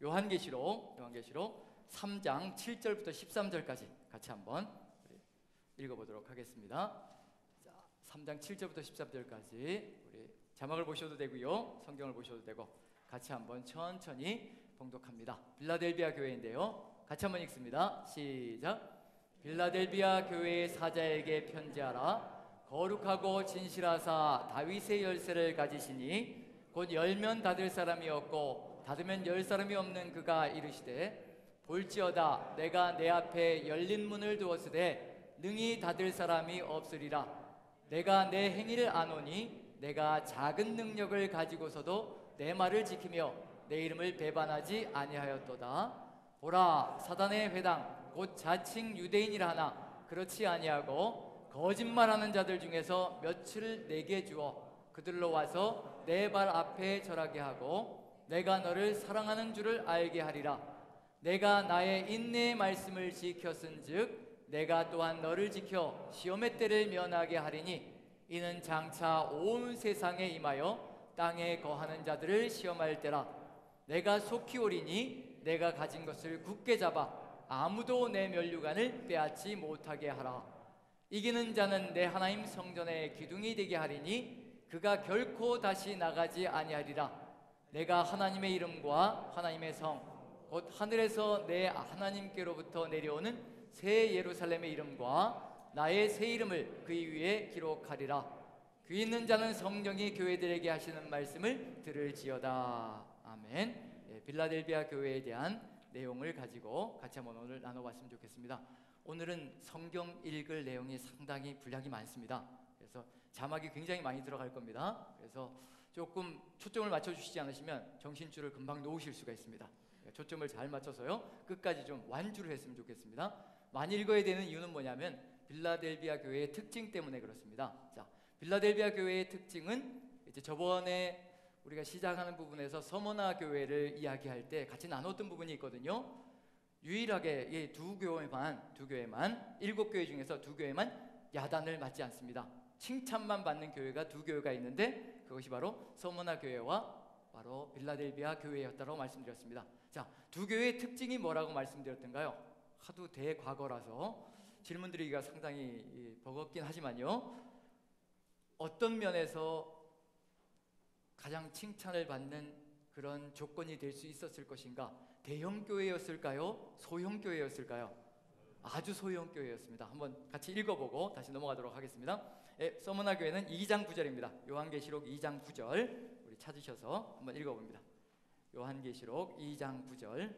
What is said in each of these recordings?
요한계시록 3장 7절부터 13절까지 같이 한번 읽어보도록 하겠습니다. 자, 3장 7절부터 13절까지 우리 자막을 보셔도 되고요, 성경을 보셔도 되고 같이 한번 천천히 봉독합니다. 빌라델비아 교회인데요, 같이 한번 읽습니다. 시작. 빌라델비아 교회의 사자에게 편지하라. 거룩하고 진실하사 다윗의 열쇠를 가지시니 곧 열면 닫을 사람이 없고 닫으면 열 사람이 없는 그가 이르시되, 볼지어다 내가 내 앞에 열린 문을 두었으되 능히 닫을 사람이 없으리라. 내가 내 행위를 아노니 내가 작은 능력을 가지고서도 내 말을 지키며 내 이름을 배반하지 아니하였도다. 보라, 사단의 회당 곧 자칭 유대인이라 하나 그렇지 아니하고 거짓말하는 자들 중에서 몇을 내게 주어 그들로 와서 내 발 앞에 절하게 하고 내가 너를 사랑하는 줄을 알게 하리라. 내가 나의 인내의 말씀을 지켰은즉 내가 또한 너를 지켜 시험의 때를 면하게 하리니 이는 장차 온 세상에 임하여 땅에 거하는 자들을 시험할 때라. 내가 속히 오리니 내가 가진 것을 굳게 잡아 아무도 내 면류관을 빼앗지 못하게 하라. 이기는 자는 내 하나님 성전의 기둥이 되게 하리니 그가 결코 다시 나가지 아니하리라. 내가 하나님의 이름과 하나님의 성 곧 하늘에서 내 하나님께로부터 내려오는 새 예루살렘의 이름과 나의 새 이름을 그 위에 기록하리라. 귀 있는 자는 성령이 교회들에게 하시는 말씀을 들을지어다. 아멘. 빌라델비아 교회에 대한 내용을 가지고 같이 한번 오늘 나눠봤으면 좋겠습니다. 오늘은 성경 읽을 내용이 상당히 분량이 많습니다. 그래서 자막이 굉장히 많이 들어갈 겁니다. 그래서 조금 초점을 맞춰주시지 않으시면 정신줄을 금방 놓으실 수가 있습니다. 초점을 잘 맞춰서요, 끝까지 좀 완주를 했으면 좋겠습니다. 많이 읽어야 되는 이유는 뭐냐면 빌라델비아 교회의 특징 때문에 그렇습니다. 자, 빌라델비아 교회의 특징은 이제 저번에 우리가 시작하는 부분에서 서머나 교회를 이야기할 때 같이 나눴던 부분이 있거든요. 유일하게 이 두 교회만 7교회 중에서 2교회만 야단을 맞지 않습니다. 칭찬만 받는 교회가 2교회가 있는데 그것이 바로 서머나 교회와 바로 빌라델비아 교회였다고 말씀드렸습니다. 자, 2교회의 특징이 뭐라고 말씀드렸던가요? 하도 대과거라서 질문 드리기가 상당히 버겁긴 하지만요, 어떤 면에서 가장 칭찬을 받는 그런 조건이 될 수 있었을 것인가? 대형 교회였을까요? 소형 교회였을까요? 아주 소형 교회였습니다. 한번 같이 읽어보고 다시 넘어가도록 하겠습니다. 서머나 교회는 2장 9절입니다. 요한계시록 2장 9절 우리 찾으셔서 한번 읽어봅니다. 요한계시록 2장 9절.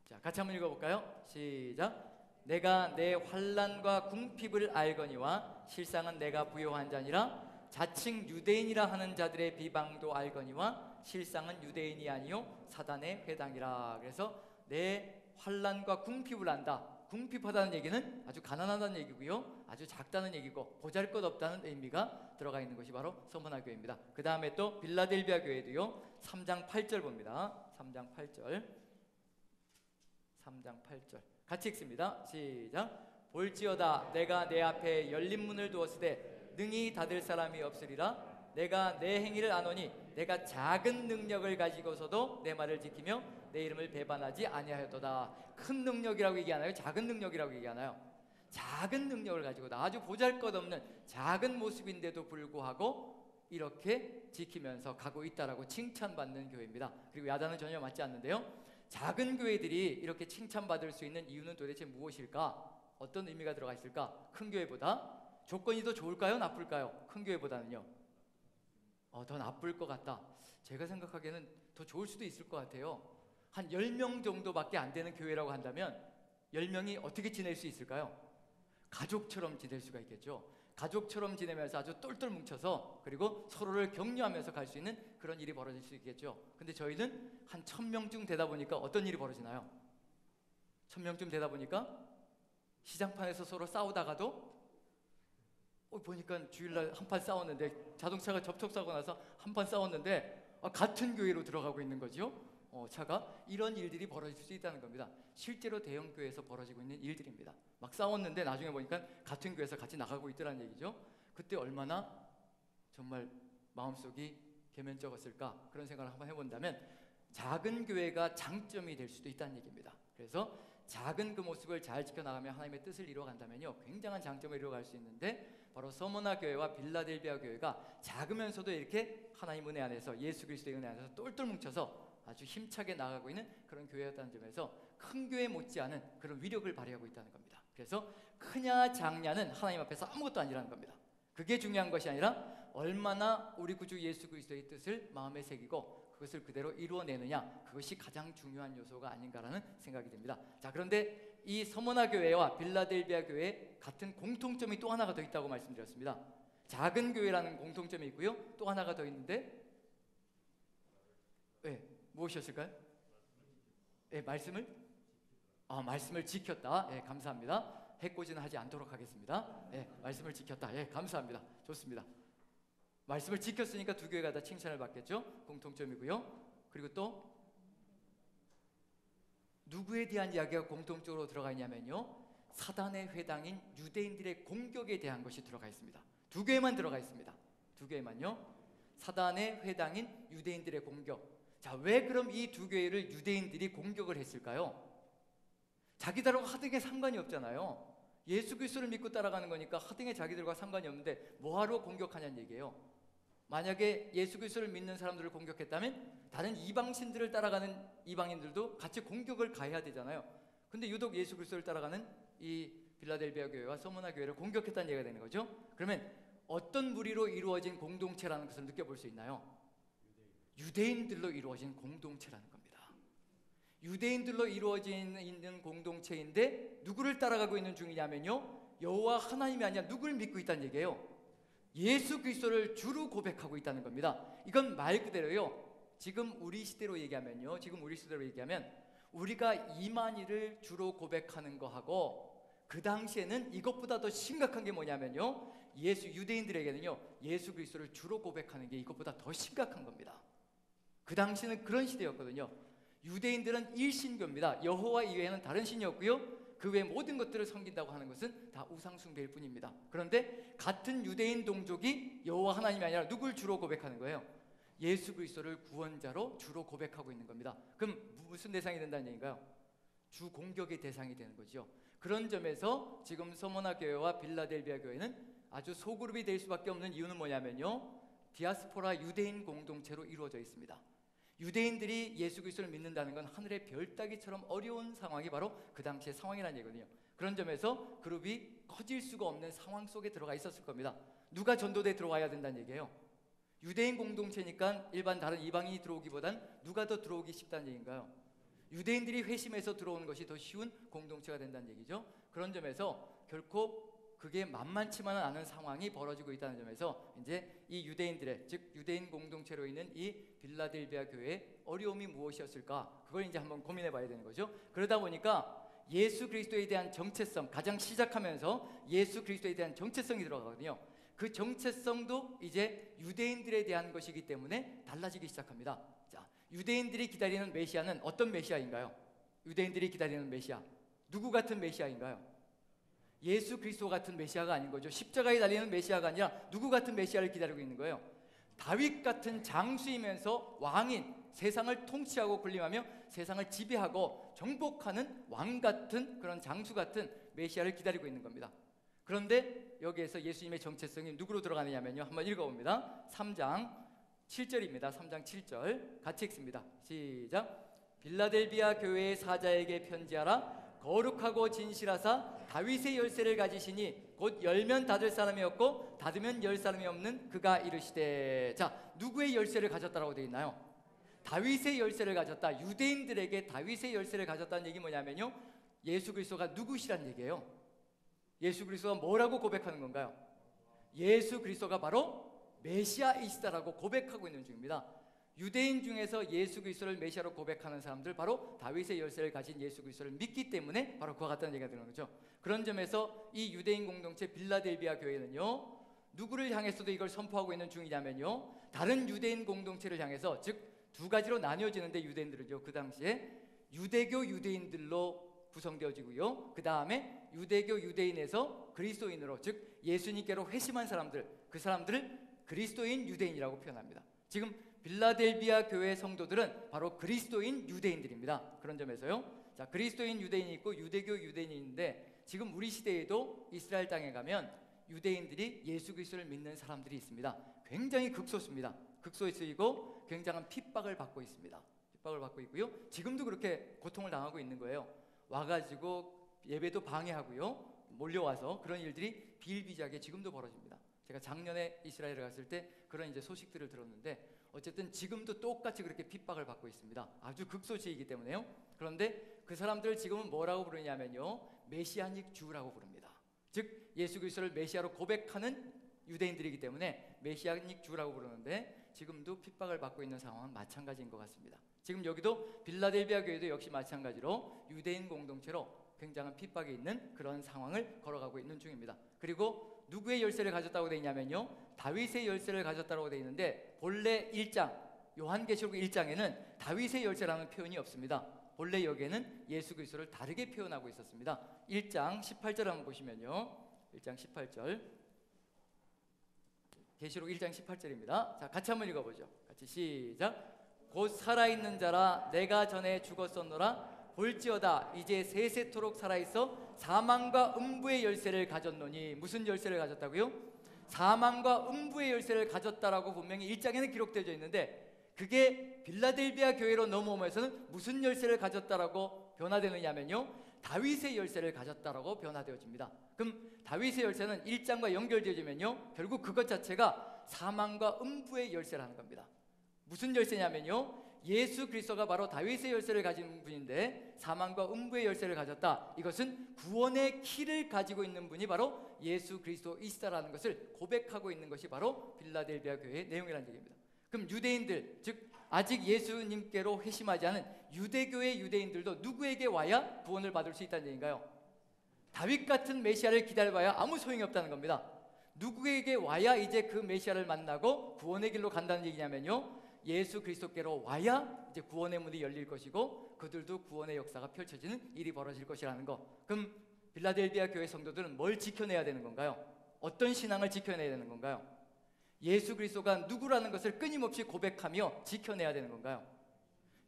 자, 같이 한번 읽어볼까요? 시작. 내가 내 환난과 궁핍을 알거니와 실상은 내가 부요한 자니라. 자칭 유대인이라 하는 자들의 비방도 알거니와 실상은 유대인이 아니요 사단의 회당이라. 그래서 내 환난과 궁핍을 안다. 궁핍하다는 얘기는 아주 가난하다는 얘기고요, 아주 작다는 얘기고 보잘것없다는 의미가 들어가 있는 것이 바로 서머나 교회입니다. 그 다음에 또 빌라델비아 교회도요, 3장 8절 봅니다. 3장 8절 같이 읽습니다. 시작. 볼지어다 내가 내 앞에 열린 문을 두었으되 능히 닫을 사람이 없으리라. 내가 내 행위를 아노니 내가 작은 능력을 가지고서도 내 말을 지키며 내 이름을 배반하지 아니하였도다. 큰 능력이라고 얘기하나요? 작은 능력이라고 얘기하나요? 작은 능력을 가지고 아주 보잘것없는 작은 모습인데도 불구하고 이렇게 지키면서 가고 있다라고 칭찬받는 교회입니다. 그리고 야단은 전혀 맞지 않는데요, 작은 교회들이 이렇게 칭찬받을 수 있는 이유는 도대체 무엇일까? 어떤 의미가 들어가 있을까? 큰 교회보다 조건이 더 좋을까요? 나쁠까요? 큰 교회보다는요? 더 나쁠 것 같다. 제가 생각하기에는 더 좋을 수도 있을 것 같아요. 한 10명 정도밖에 안 되는 교회라고 한다면 10명이 어떻게 지낼 수 있을까요? 가족처럼 지낼 수가 있겠죠. 가족처럼 지내면서 아주 똘똘 뭉쳐서 그리고 서로를 격려하면서 갈 수 있는 그런 일이 벌어질 수 있겠죠. 근데 저희는 한 1000명쯤 되다 보니까 어떤 일이 벌어지나요? 1000명쯤 되다 보니까 시장판에서 서로 싸우다가도 보니까 주일날 한판 싸웠는데, 자동차가 접촉사고 나서 한판 싸웠는데 같은 교회로 들어가고 있는 거죠. 차가. 이런 일들이 벌어질 수 있다는 겁니다. 실제로 대형 교회에서 벌어지고 있는 일들입니다. 막 싸웠는데 나중에 보니까 같은 교회에서 같이 나가고 있더라는 얘기죠. 그때 얼마나 정말 마음속이 계면쩍었을까, 그런 생각을 한번 해본다면 작은 교회가 장점이 될 수도 있다는 얘기입니다. 그래서 작은 그 모습을 잘 지켜나가면 하나님의 뜻을 이루어간다면요, 굉장한 장점을 이루어갈 수 있는데, 바로 서머나 교회와 빌라델비아 교회가 작으면서도 이렇게 하나님 은혜 안에서, 예수 그리스도의 은혜 안에서 똘똘 뭉쳐서 아주 힘차게 나가고 있는 그런 교회였다는 점에서 큰 교회 못지않은 그런 위력을 발휘하고 있다는 겁니다. 그래서 크냐 작냐는 하나님 앞에서 아무것도 아니라는 겁니다. 그게 중요한 것이 아니라 얼마나 우리 구주 예수 그리스도의 뜻을 마음에 새기고 그것을 그대로 이루어내느냐, 그것이 가장 중요한 요소가 아닌가라는 생각이 듭니다. 자, 그런데 이 서머나 교회와 빌라델비아 교회에 같은 공통점이 또 하나가 더 있다고 말씀드렸습니다. 작은 교회라는 공통점이 있고요, 또 하나가 더 있는데, 무엇이었을까요? 말씀을 지켰다. 감사합니다. 해코지는 하지 않도록 하겠습니다. 말씀을 지켰다. 감사합니다. 좋습니다. 말씀을 지켰으니까 두 교회가 다 칭찬을 받겠죠. 공통점이고요. 그리고 또 누구에 대한 이야기가 공통적으로 들어가 있냐면요, 사단의 회당인 유대인들의 공격에 대한 것이 들어가 있습니다. 두 교회만 들어가 있습니다. 두 교회만요. 사단의 회당인 유대인들의 공격. 자, 왜 그럼 이 두 교회를 유대인들이 공격을 했을까요? 자기들하고 하등에 상관이 없잖아요. 예수 그리스도를 믿고 따라가는 거니까 하등에 자기들과 상관이 없는데 뭐하러 공격하냐는 얘기예요. 만약에 예수 그리스도를 믿는 사람들을 공격했다면 다른 이방신들을 따라가는 이방인들도 같이 공격을 가해야 되잖아요. 근데 유독 예수 그리스도를 따라가는 이 빌라델비아 교회와 서머나 교회를 공격했다는 얘기가 되는 거죠. 그러면 어떤 무리로 이루어진 공동체라는 것을 느껴볼 수 있나요? 유대인들로 이루어진 공동체라는 겁니다. 유대인들로 이루어진 있는 공동체인데 누구를 따라가고 있는 중이냐면요, 여호와 하나님이 아니라 누구를 믿고 있다는 얘기예요. 예수 그리스도를 주로 고백하고 있다는 겁니다. 이건 말 그대로요, 지금 우리 시대로 얘기하면 우리가 이만희를 주로 고백하는 거하고, 그 당시에는 이것보다 더 심각한 게 뭐냐면요, 유대인들에게는요, 예수 그리스도를 주로 고백하는 게 이것보다 더 심각한 겁니다. 그 당시는 그런 시대였거든요. 유대인들은 일신교입니다. 여호와 이외에는 다른 신이 없고요, 그 외 모든 것들을 섬긴다고 하는 것은 다 우상숭배일 뿐입니다. 그런데 같은 유대인 동족이 여호와 하나님이 아니라 누굴 주로 고백하는 거예요? 예수 그리스도를 구원자로 주로 고백하고 있는 겁니다. 그럼 무슨 대상이 된다는 얘기인가요? 주 공격의 대상이 되는 거죠. 그런 점에서 지금 서머나 교회와 빌라델비아 교회는 아주 소그룹이 될 수밖에 없는 이유는 뭐냐면요, 디아스포라 유대인 공동체로 이루어져 있습니다. 유대인들이 예수 그리스도를 믿는다는 건 하늘의 별 따기처럼 어려운 상황이 바로 그 당시의 상황이라는 얘기거든요. 그런 점에서 그룹이 커질 수가 없는 상황 속에 들어가 있었을 겁니다. 누가 전도대에 들어와야 된다는 얘기예요? 유대인 공동체니까 일반 다른 이방인이 들어오기보단 누가 더 들어오기 쉽다는 얘기인가요? 유대인들이 회심해서 들어오는 것이 더 쉬운 공동체가 된다는 얘기죠. 그런 점에서 결코 그게 만만치만은 않은 상황이 벌어지고 있다는 점에서 이제 이 유대인들의, 즉 유대인 공동체로 있는 이 빌라델비아 교회의 어려움이 무엇이었을까, 그걸 이제 한번 고민해 봐야 되는 거죠. 그러다 보니까 예수 그리스도에 대한 정체성, 가장 시작하면서 예수 그리스도에 대한 정체성이 들어가거든요. 그 정체성도 이제 유대인들에 대한 것이기 때문에 달라지기 시작합니다. 자, 유대인들이 기다리는 메시아는 어떤 메시아인가요? 유대인들이 기다리는 메시아, 누구 같은 메시아인가요? 예수 그리스도 같은 메시아가 아닌 거죠. 십자가에 달리는 메시아가 아니라 누구 같은 메시아를 기다리고 있는 거예요? 다윗 같은 장수이면서 왕인, 세상을 통치하고 군림하며 세상을 지배하고 정복하는 왕 같은, 그런 장수 같은 메시아를 기다리고 있는 겁니다. 그런데 여기에서 예수님의 정체성이 누구로 들어가느냐면요, 한번 읽어봅니다. 3장 7절입니다. 3장 7절 같이 읽습니다. 시작. 빌라델비아 교회의 사자에게 편지하라. 거룩하고 진실하사 다윗의 열쇠를 가지시니 곧 열면 닫을 사람이 없고 닫으면 열 사람이 없는 그가 이르시되. 자, 누구의 열쇠를 가졌다라고 되어 있나요? 다윗의 열쇠를 가졌다. 유대인들에게 다윗의 열쇠를 가졌다는 얘기 뭐냐면요, 예수 그리스도가 누구시란 얘기예요. 예수 그리스도가 뭐라고 고백하는 건가요? 예수 그리스도가 바로 메시아이시다라고 고백하고 있는 중입니다. 유대인 중에서 예수 그리스도를 메시아로 고백하는 사람들, 바로 다윗의 열쇠를 가진 예수 그리스도를 믿기 때문에 바로 그와 같다는 얘기가 되는 거죠. 그런 점에서 이 유대인 공동체 빌라델비아 교회는요, 누구를 향해서도 이걸 선포하고 있는 중이냐면요, 다른 유대인 공동체를 향해서, 즉 두 가지로 나뉘어지는데, 유대인들은요, 그 당시에 유대교 유대인들로 구성되어지고요, 그 다음에 유대교 유대인에서 그리스도인으로, 즉 예수님께로 회심한 사람들, 그 사람들을 그리스도인 유대인이라고 표현합니다. 지금 빌라델비아 교회 성도들은 바로 그리스도인 유대인들입니다. 그런 점에서요. 자, 그리스도인 유대인이 있고 유대교 유대인이 있는데 지금 우리 시대에도 이스라엘 땅에 가면 유대인들이 예수 그리스도를 믿는 사람들이 있습니다. 굉장히 극소수입니다. 극소수이고 굉장한 핍박을 받고 있습니다. 핍박을 받고 있고요. 지금도 그렇게 고통을 당하고 있는 거예요. 와가지고 예배도 방해하고요. 몰려와서 그런 일들이 비일비재하게 지금도 벌어집니다. 제가 작년에 이스라엘에 갔을 때 그런 이제 소식들을 들었는데 어쨌든 지금도 똑같이 그렇게 핍박을 받고 있습니다. 아주 극소수이기 때문에요. 그런데 그 사람들을 지금은 뭐라고 부르냐면요, 메시아닉 주라고 부릅니다. 즉 예수 그리스도를 메시아로 고백하는 유대인들이기 때문에 메시아닉 주라고 부르는데 지금도 핍박을 받고 있는 상황은 마찬가지인 것 같습니다. 지금 여기도 빌라델비아 교회도 역시 마찬가지로 유대인 공동체로 굉장한 핍박이 있는 그런 상황을 걸어가고 있는 중입니다. 그리고 누구의 열쇠를 가졌다고 되어 있냐면요, 다윗의 열쇠를 가졌다고 되어 있는데 본래 1장 요한계시록 1장에는 다윗의 열쇠라는 표현이 없습니다. 본래 여기에는 예수 그리스도를 다르게 표현하고 있었습니다. 1장 18절 한번 보시면요, 1장 18절, 계시록 1장 18절입니다. 자, 같이 한번 읽어보죠. 같이 시작. 곧 살아있는 자라 내가 전에 죽었었노라 볼지어다 이제 세세토록 살아있어 사망과 음부의 열쇠를 가졌노니. 무슨 열쇠를 가졌다고요? 사망과 음부의 열쇠를 가졌다라고 분명히 1장에는 기록되어 있는데 그게 빌라델비아 교회로 넘어오면서는 무슨 열쇠를 가졌다라고 변화되느냐면요, 다윗의 열쇠를 가졌다라고 변화되어집니다. 그럼 다윗의 열쇠는 1장과 연결되어지면요 결국 그것 자체가 사망과 음부의 열쇠라는 겁니다. 무슨 열쇠냐면요, 예수 그리스도가 바로 다윗의 열쇠를 가진 분인데 사망과 음부의 열쇠를 가졌다. 이것은 구원의 키를 가지고 있는 분이 바로 예수 그리스도이시다라는 것을 고백하고 있는 것이 바로 빌라델비아 교회의 내용이라는 얘기입니다. 그럼 유대인들, 즉 아직 예수님께로 회심하지 않은 유대교의 유대인들도 누구에게 와야 구원을 받을 수 있다는 얘기인가요? 다윗 같은 메시아를 기다려봐야 아무 소용이 없다는 겁니다. 누구에게 와야 이제 그 메시아를 만나고 구원의 길로 간다는 얘기냐면요, 예수 그리스도께로 와야 이제 구원의 문이 열릴 것이고 그들도 구원의 역사가 펼쳐지는 일이 벌어질 것이라는 거. 그럼 빌라델비아 교회 성도들은 뭘 지켜내야 되는 건가요? 어떤 신앙을 지켜내야 되는 건가요? 예수 그리스도가 누구라는 것을 끊임없이 고백하며 지켜내야 되는 건가요?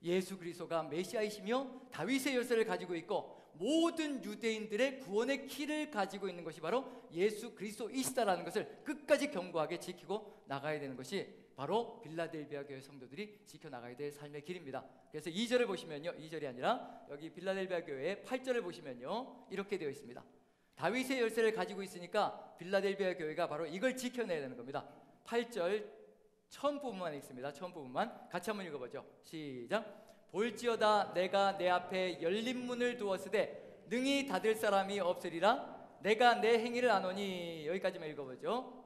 예수 그리스도가 메시아이시며 다윗의 열쇠를 가지고 있고 모든 유대인들의 구원의 키를 가지고 있는 것이 바로 예수 그리스도이시다라는 것을 끝까지 견고하게 지키고 나가야 되는 것이 바로 빌라델비아 교회 성도들이 지켜나가야 될 삶의 길입니다. 그래서 2절을 보시면요, 2절이 아니라 여기 빌라델비아 교회의 8절을 보시면요 이렇게 되어 있습니다. 다윗의 열쇠를 가지고 있으니까 빌라델비아 교회가 바로 이걸 지켜내야 되는 겁니다. 8절 처음 부분만 읽습니다. 처음 부분만 같이 한번 읽어보죠. 시작. 볼지어다 내가 내 앞에 열린 문을 두었으되 능히 닫을 사람이 없으리라 내가 내 행위를 아노니. 여기까지만 읽어보죠.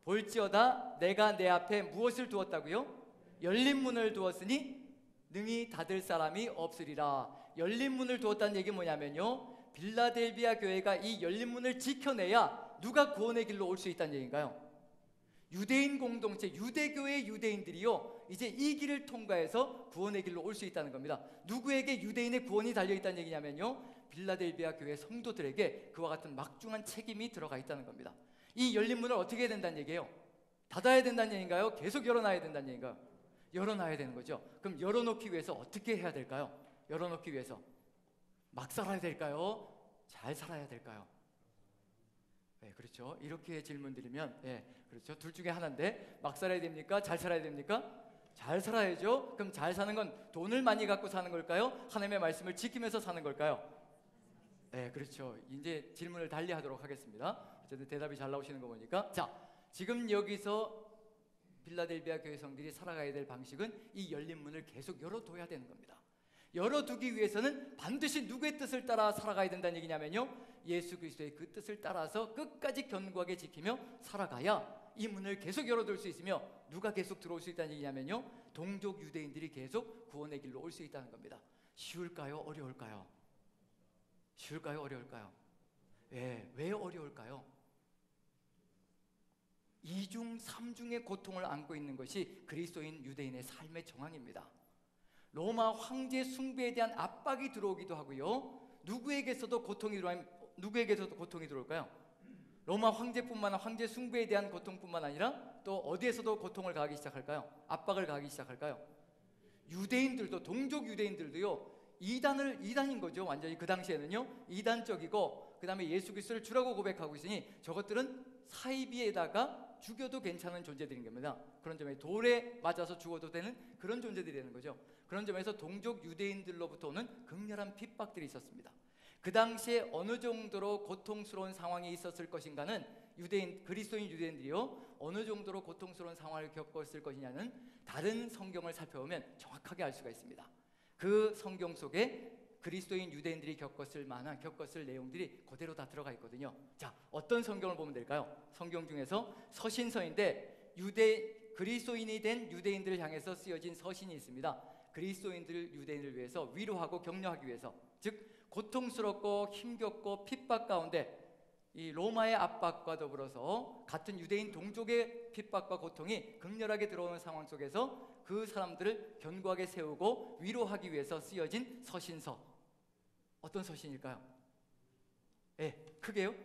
볼지어다 내가 내 앞에 무엇을 두었다고요? 열린 문을 두었으니 능히 닫을 사람이 없으리라. 열린 문을 두었다는 얘기 뭐냐면요, 빌라델비아 교회가 이 열린 문을 지켜내야 누가 구원의 길로 올 수 있다는 얘기인가요? 유대인 공동체, 유대교의 유대인들이요 이제 이 길을 통과해서 구원의 길로 올 수 있다는 겁니다. 누구에게 유대인의 구원이 달려있다는 얘기냐면요, 빌라델비아 교회 성도들에게 그와 같은 막중한 책임이 들어가 있다는 겁니다. 이 열린 문을 어떻게 해야 된다는 얘기예요? 닫아야 된다는 얘기인가요? 계속 열어놔야 된다는 얘기인가요? 열어놔야 되는 거죠. 그럼 열어놓기 위해서 어떻게 해야 될까요? 열어놓기 위해서 막 살아야 될까요? 잘 살아야 될까요? 네, 그렇죠. 이렇게 질문 드리면 그렇죠. 둘 중에 하나인데 막 살아야 됩니까? 잘 살아야 됩니까? 잘 살아야죠. 그럼 잘 사는 건 돈을 많이 갖고 사는 걸까요? 하나님의 말씀을 지키면서 사는 걸까요? 네, 그렇죠. 이제 질문을 달리 하도록 하겠습니다. 어쨌든 대답이 잘 나오시는 거 보니까, 자, 지금 여기서 빌라델비아 교회 성들이 살아가야 될 방식은 이 열린 문을 계속 열어둬야 되는 겁니다. 열어두기 위해서는 반드시 누구의 뜻을 따라 살아가야 된다는 얘기냐면요, 예수 그리스도의 그 뜻을 따라서 끝까지 견고하게 지키며 살아가야 이 문을 계속 열어둘 수 있으며 누가 계속 들어올 수 있다는 얘기냐면요, 동족 유대인들이 계속 구원의 길로 올 수 있다는 겁니다. 쉬울까요? 어려울까요? 쉬울까요? 어려울까요? 왜 어려울까요? 2중 3중의 고통을 안고 있는 것이 그리스도인 유대인의 삶의 정황입니다. 로마 황제 숭배에 대한 압박이 들어오기도 하고요, 누구에게서도 고통이 들어올까요? 로마 황제뿐만 아니라 황제 숭배에 대한 고통뿐만 아니라 또 어디에서도 고통을 가하기 시작할까요? 압박을 가하기 시작할까요? 유대인들도, 동족 유대인들도요, 이단인 거죠. 완전히 그 당시에는요, 이단적이고 그 다음에 예수 그리스도를 주라고 고백하고 있으니 저것들은 사이비에다가 죽여도 괜찮은 존재들인 겁니다. 그런 점에 돌에 맞아서 죽어도 되는 그런 존재들이 되는 거죠. 그런 점에서 동족 유대인들로부터 오는 극렬한 핍박들이 있었습니다. 그 당시에 어느 정도로 고통스러운 상황이 있었을 것인가는 그리스도인 유대인들이요, 어느 정도로 고통스러운 상황을 겪었을 것이냐는 다른 성경을 살펴보면 정확하게 알 수가 있습니다. 그 성경 속에 그리스도인 유대인들이 겪었을 내용들이 그대로 다 들어가 있거든요. 자, 어떤 성경을 보면 될까요? 성경 중에서 서신서인데 그리스도인이 된 유대인들을 향해서 쓰여진 서신이 있습니다. 그리스도인들 유대인을 위해서 위로하고 격려하기 위해서, 즉 고통스럽고 힘겹고 핍박 가운데 이 로마의 압박과 더불어서 같은 유대인 동족의 핍박과 고통이 극렬하게 들어오는 상황 속에서 그 사람들을 견고하게 세우고 위로하기 위해서 쓰여진 서신서. 어떤 서신일까요? 크게요?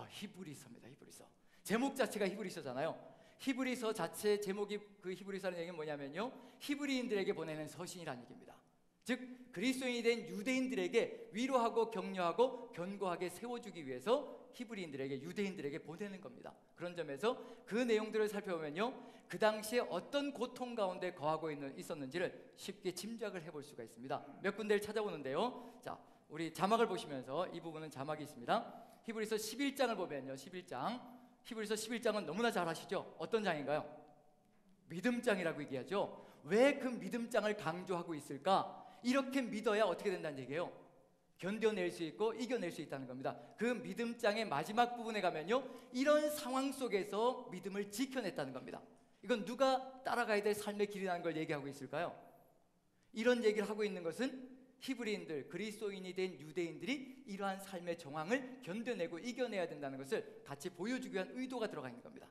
히브리서입니다. 히브리서. 제목 자체가 히브리서잖아요. 히브리서 자체 제목이, 그 히브리서라는 얘기는 뭐냐면요, 히브리인들에게 보내는 서신이라는 얘기입니다. 즉 그리스도인이 된 유대인들에게 위로하고 격려하고 견고하게 세워주기 위해서 히브리인들에게, 유대인들에게 보내는 겁니다. 그런 점에서 그 내용들을 살펴보면요, 그 당시에 어떤 고통 가운데 거하고 있었는지를 쉽게 짐작을 해볼 수가 있습니다. 몇 군데를 찾아보는데요, 자, 우리 자막을 보시면서, 이 부분은 자막이 있습니다. 히브리서 11장을 보면요, 11장, 히브리서 11장은 너무나 잘 아시죠? 어떤 장인가요? 믿음장이라고 얘기하죠. 왜 그 믿음장을 강조하고 있을까? 이렇게 믿어야 어떻게 된다는 얘기예요? 견뎌낼 수 있고 이겨낼 수 있다는 겁니다. 그 믿음장의 마지막 부분에 가면요, 이런 상황 속에서 믿음을 지켜냈다는 겁니다. 이건 누가 따라가야 될 삶의 길이라는 걸 얘기하고 있을까요? 이런 얘기를 하고 있는 것은 히브리인들, 그리스도인이 된 유대인들이 이러한 삶의 정황을 견뎌내고 이겨내야 된다는 것을 같이 보여주기 위한 의도가 들어가 있는 겁니다.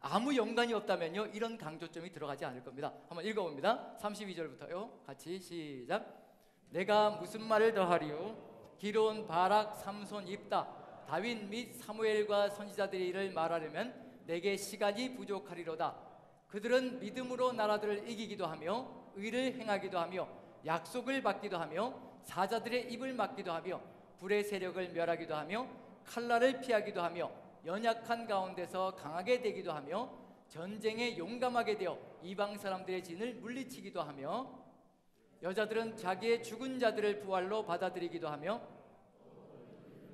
아무 연관이 없다면요, 이런 강조점이 들어가지 않을 겁니다. 한번 읽어봅니다. 32절부터요. 같이 시작. 내가 무슨 말을 더하리요? 기론, 바락, 삼손, 입다, 다윗 및 사무엘과 선지자들이 이를 말하려면 내게 시간이 부족하리로다. 그들은 믿음으로 나라들을 이기기도 하며 의를 행하기도 하며 약속을 받기도 하며 사자들의 입을 막기도 하며 불의 세력을 멸하기도 하며 칼날을 피하기도 하며 연약한 가운데서 강하게 되기도 하며 전쟁에 용감하게 되어 이방 사람들의 진을 물리치기도 하며 여자들은 자기의 죽은 자들을 부활로 받아들이기도 하며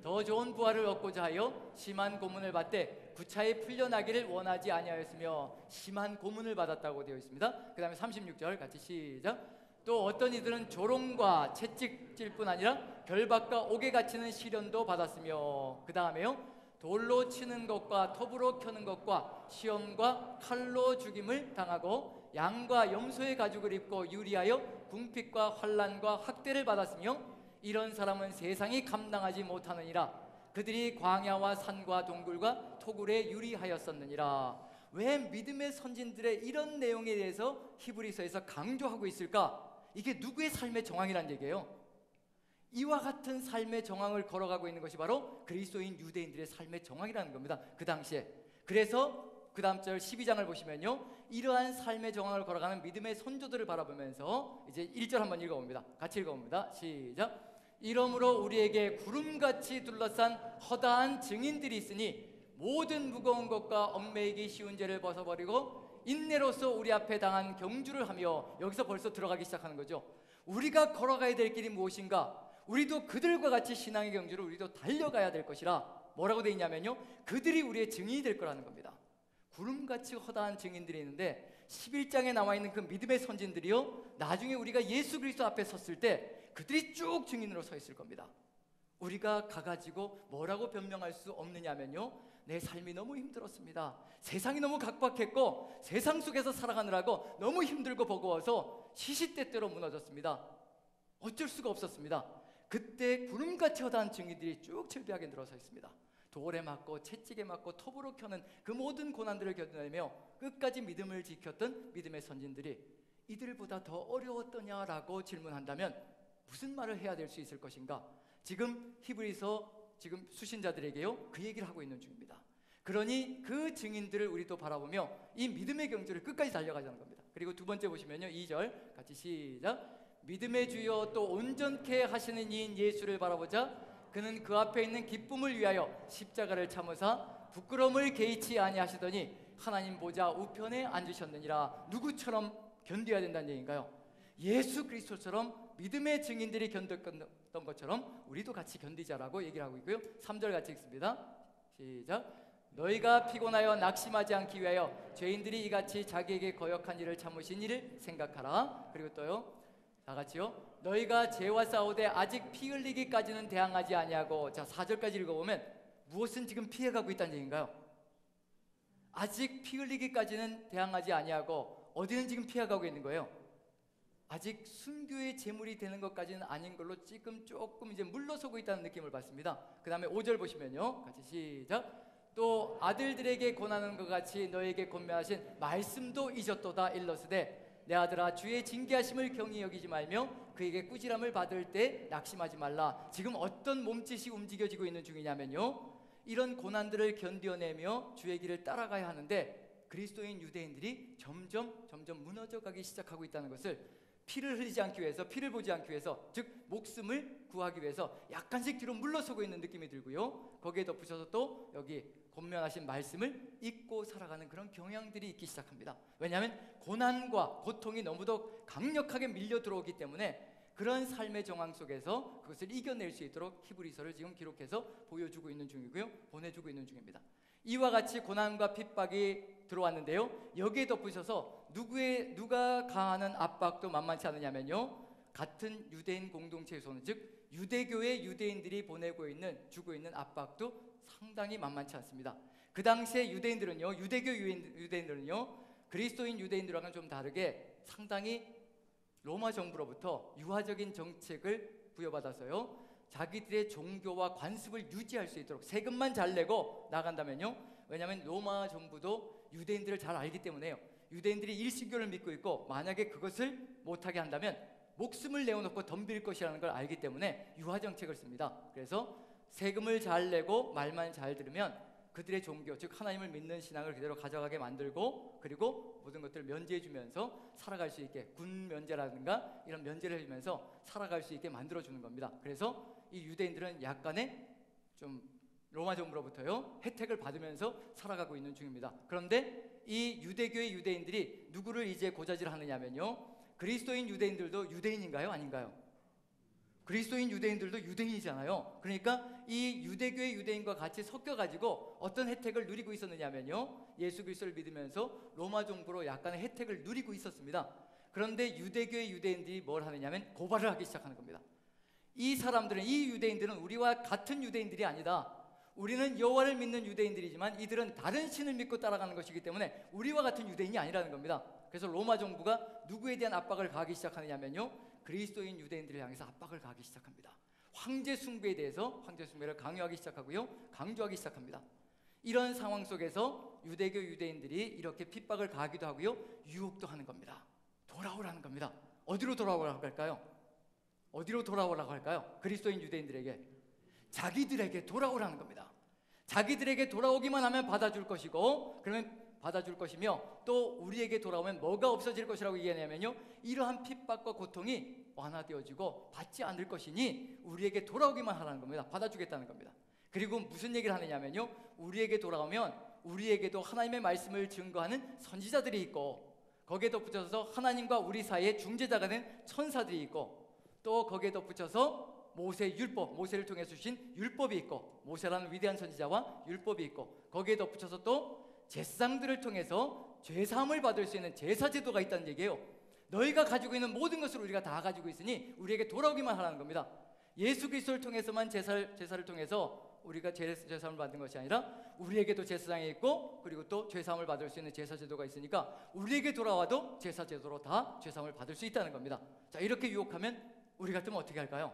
더 좋은 부활을 얻고자 하여 심한 고문을 받되 구차히 풀려나기를 원하지 아니하였으며 심한 고문을 받았다고 되어 있습니다. 그 다음에 36절 같이 시작. 또 어떤 이들은 조롱과 채찍질 뿐 아니라 결박과 옥에 갇히는 시련도 받았으며, 그 다음에요, 돌로 치는 것과 톱으로 켜는 것과 시험과 칼로 죽임을 당하고 양과 염소의 가죽을 입고 유리하여 궁핍과 환난과 학대를 받았으며 이런 사람은 세상이 감당하지 못하느니라. 그들이 광야와 산과 동굴과 토굴에 유리하였었느니라. 왜 믿음의 선진들의 이런 내용에 대해서 히브리서에서 강조하고 있을까? 이게 누구의 삶의 정황이란 얘기예요. 이와 같은 삶의 정황을 걸어가고 있는 것이 바로 그리스도인 유대인들의 삶의 정황이라는 겁니다. 그 당시에. 그래서 그 다음 절 12장을 보시면요, 이러한 삶의 정황을 걸어가는 믿음의 선조들을 바라보면서 이제 1절 한번 읽어봅니다. 같이 읽어봅니다. 시작. 이러므로 우리에게 구름같이 둘러싼 허다한 증인들이 있으니 모든 무거운 것과 얽매이기 쉬운 죄를 벗어버리고 인내로서 우리 앞에 당한 경주를 하며, 여기서 벌써 들어가기 시작하는 거죠. 우리가 걸어가야 될 길이 무엇인가? 우리도 그들과 같이 신앙의 경주를 우리도 달려가야 될 것이라. 뭐라고 되어 있냐면요, 그들이 우리의 증인이 될 거라는 겁니다. 구름같이 허다한 증인들이 있는데 11장에 나와 있는 그 믿음의 선진들이요, 나중에 우리가 예수 그리스도 앞에 섰을 때 그들이 쭉 증인으로 서 있을 겁니다. 우리가 가가지고 뭐라고 변명할 수 없느냐면요, 내 삶이 너무 힘들었습니다. 세상이 너무 각박했고 세상 속에서 살아가느라고 너무 힘들고 버거워서 시시때때로 무너졌습니다. 어쩔 수가 없었습니다. 그때 구름같이 허다한 증인들이 쭉 철비하게 늘어서 있습니다. 돌에 맞고 채찍에 맞고 톱으로 켜는 그 모든 고난들을 견뎌내며 끝까지 믿음을 지켰던 믿음의 선진들이 이들보다 더 어려웠더냐라고 질문한다면 무슨 말을 해야 될 수 있을 것인가? 지금 히브리서 지금 수신자들에게요 그 얘기를 하고 있는 중입니다. 그러니 그 증인들을 우리도 바라보며 이 믿음의 경주를 끝까지 달려가자는 겁니다. 그리고 두 번째 보시면요 2절 같이 시작. 믿음의 주여 또 온전케 하시는 이인 예수를 바라보자. 그는 그 앞에 있는 기쁨을 위하여 십자가를 참으사 부끄러움을 개의치 아니하시더니 하나님 보좌 우편에 앉으셨느니라. 누구처럼 견뎌야 된다는 얘기인가요? 예수 그리스도처럼 믿음의 증인들이 견뎠던 것처럼 우리도 같이 견디자라고 얘기를 하고 있고요. 3절 같이 읽습니다. 시작. 너희가 피곤하여 낙심하지 않기 위하여 죄인들이 이같이 자기에게 거역한 일을 참으신 일을 생각하라. 그리고 또요 다 같이요. 너희가 죄와 싸우되 아직 피 흘리기까지는 대항하지 아니하고. 자 4절까지 읽어보면 무엇은 지금 피해가고 있다는 얘기인가요? 아직 피 흘리기까지는 대항하지 아니하고 어디는 지금 피해가고 있는 거예요? 아직 순교의 제물이 되는 것까지는 아닌 걸로 지금 조금 이제 물러서고 있다는 느낌을 받습니다. 그 다음에 5절 보시면요 같이 시작. 또 아들들에게 권하는 것 같이 너에게 권면하신 말씀도 잊었도다. 일러스되 내 아들아 주의 징계하심을 경히 여기지 말며 그에게 꾸지람을 받을 때 낙심하지 말라. 지금 어떤 몸짓이 움직여지고 있는 중이냐면요 이런 고난들을 견뎌내며 주의 길을 따라가야 하는데 그리스도인 유대인들이 점점 무너져가기 시작하고 있다는 것을 피를 흘리지 않기 위해서, 피를 보지 않기 위해서, 즉 목숨을 구하기 위해서 약간씩 뒤로 물러서고 있는 느낌이 들고요. 거기에 덧붙여서 또 여기 권면하신 말씀을 잊고 살아가는 그런 경향들이 있기 시작합니다. 왜냐하면 고난과 고통이 너무도 강력하게 밀려 들어오기 때문에 그런 삶의 정황 속에서 그것을 이겨낼 수 있도록 히브리서를 지금 기록해서 보여주고 있는 중이고요, 보내주고 있는 중입니다. 이와 같이 고난과 핍박이 들어왔는데요, 여기에 덧붙여서 누가 가하는 압박도 만만치 않으냐면요, 같은 유대인 공동체에서는, 즉 유대교의 유대인들이 주고 있는 압박도 상당히 만만치 않습니다. 그 당시에 유대인들은요, 유대교 유대인들은요 그리스도인 유대인들과는 좀 다르게 상당히 로마 정부로부터 유화적인 정책을 부여받아서요 자기들의 종교와 관습을 유지할 수 있도록 세금만 잘 내고 나간다면요, 왜냐하면 로마 정부도 유대인들을 잘 알기 때문에요, 유대인들이 일신교를 믿고 있고 만약에 그것을 못하게 한다면 목숨을 내어놓고 덤빌 것이라는 걸 알기 때문에 유화정책을 씁니다. 그래서 세금을 잘 내고 말만 잘 들으면 그들의 종교, 즉 하나님을 믿는 신앙을 그대로 가져가게 만들고, 그리고 모든 것들을 면제해 주면서 살아갈 수 있게, 군 면제라든가 이런 면제를 해주면서 살아갈 수 있게 만들어주는 겁니다. 그래서 이 유대인들은 약간의 좀 로마 정부로부터요 혜택을 받으면서 살아가고 있는 중입니다. 그런데 이 유대교의 유대인들이 누구를 이제 고자질하느냐면요, 그리스도인 유대인들도 유대인인가요? 아닌가요? 그리스도인 유대인들도 유대인이잖아요. 그러니까 이 유대교의 유대인과 같이 섞여가지고 어떤 혜택을 누리고 있었느냐면요, 예수 그리스도를 믿으면서 로마 정부로 약간의 혜택을 누리고 있었습니다. 그런데 유대교의 유대인들이 뭘 하느냐면 고발을 하기 시작하는 겁니다. 이 유대인들은 우리와 같은 유대인들이 아니다. 우리는 여호와를 믿는 유대인들이지만 이들은 다른 신을 믿고 따라가는 것이기 때문에 우리와 같은 유대인이 아니라는 겁니다. 그래서 로마 정부가 누구에 대한 압박을 가하기 시작하느냐면요, 그리스도인 유대인들을 향해서 압박을 가하기 시작합니다. 황제 숭배에 대해서 황제 숭배를 강요하기 시작하고요, 강조하기 시작합니다. 이런 상황 속에서 유대교 유대인들이 이렇게 핍박을 가하기도 하고요, 유혹도 하는 겁니다. 돌아오라는 겁니다. 어디로 돌아오라고 할까요? 어디로 돌아오라고 할까요? 그리스도인 유대인들에게 자기들에게 돌아오라는 겁니다. 자기들에게 돌아오기만 하면 받아줄 것이고, 그러면 받아줄 것이며, 또 우리에게 돌아오면 뭐가 없어질 것이라고 얘기하냐면요, 이러한 핍박과 고통이 완화되어지고 받지 않을 것이니 우리에게 돌아오기만 하라는 겁니다. 받아주겠다는 겁니다. 그리고 무슨 얘기를 하느냐면요, 우리에게 돌아오면 우리에게도 하나님의 말씀을 증거하는 선지자들이 있고, 거기에 덧붙여서 하나님과 우리 사이에 중재자가 된 천사들이 있고, 또 거기에 덧붙여서 모세의 율법, 모세를 통해서 주신 율법이 있고, 모세라는 위대한 선지자와 율법이 있고, 거기에 덧붙여서 또 제사장들을 통해서 죄사함을 받을 수 있는 제사제도가 있다는 얘기예요. 너희가 가지고 있는 모든 것을 우리가 다 가지고 있으니 우리에게 돌아오기만 하라는 겁니다. 예수 그리스도를 통해서만 제사를 통해서 우리가 제사함을 받는 것이 아니라 우리에게도 제사장이 있고, 그리고 또 죄사함을 받을 수 있는 제사제도가 있으니까 우리에게 돌아와도 제사제도로 다 죄사함을 받을 수 있다는 겁니다. 자, 이렇게 유혹하면 우리 같으면 어떻게 할까요?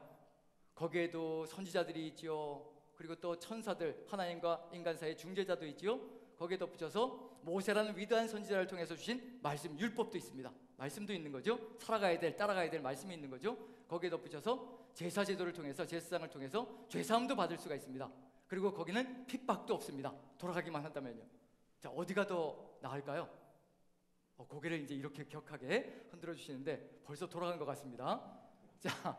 거기에도 선지자들이 있지요. 그리고 또 천사들, 하나님과 인간 사이의 중재자도 있지요. 거기에 덧붙여서 모세라는 위대한 선지자를 통해서 주신 말씀, 율법도 있습니다. 말씀도 있는 거죠. 살아가야 될, 따라가야 될 말씀이 있는 거죠. 거기에 덧붙여서 제사 제도를 통해서, 제사상을 통해서 죄사함도 받을 수가 있습니다. 그리고 거기는 핍박도 없습니다. 돌아가기만 한다면요. 자, 어디가 더 나을까요? 고개를 이제 이렇게 격하게 흔들어 주시는데 벌써 돌아간 것 같습니다. 자,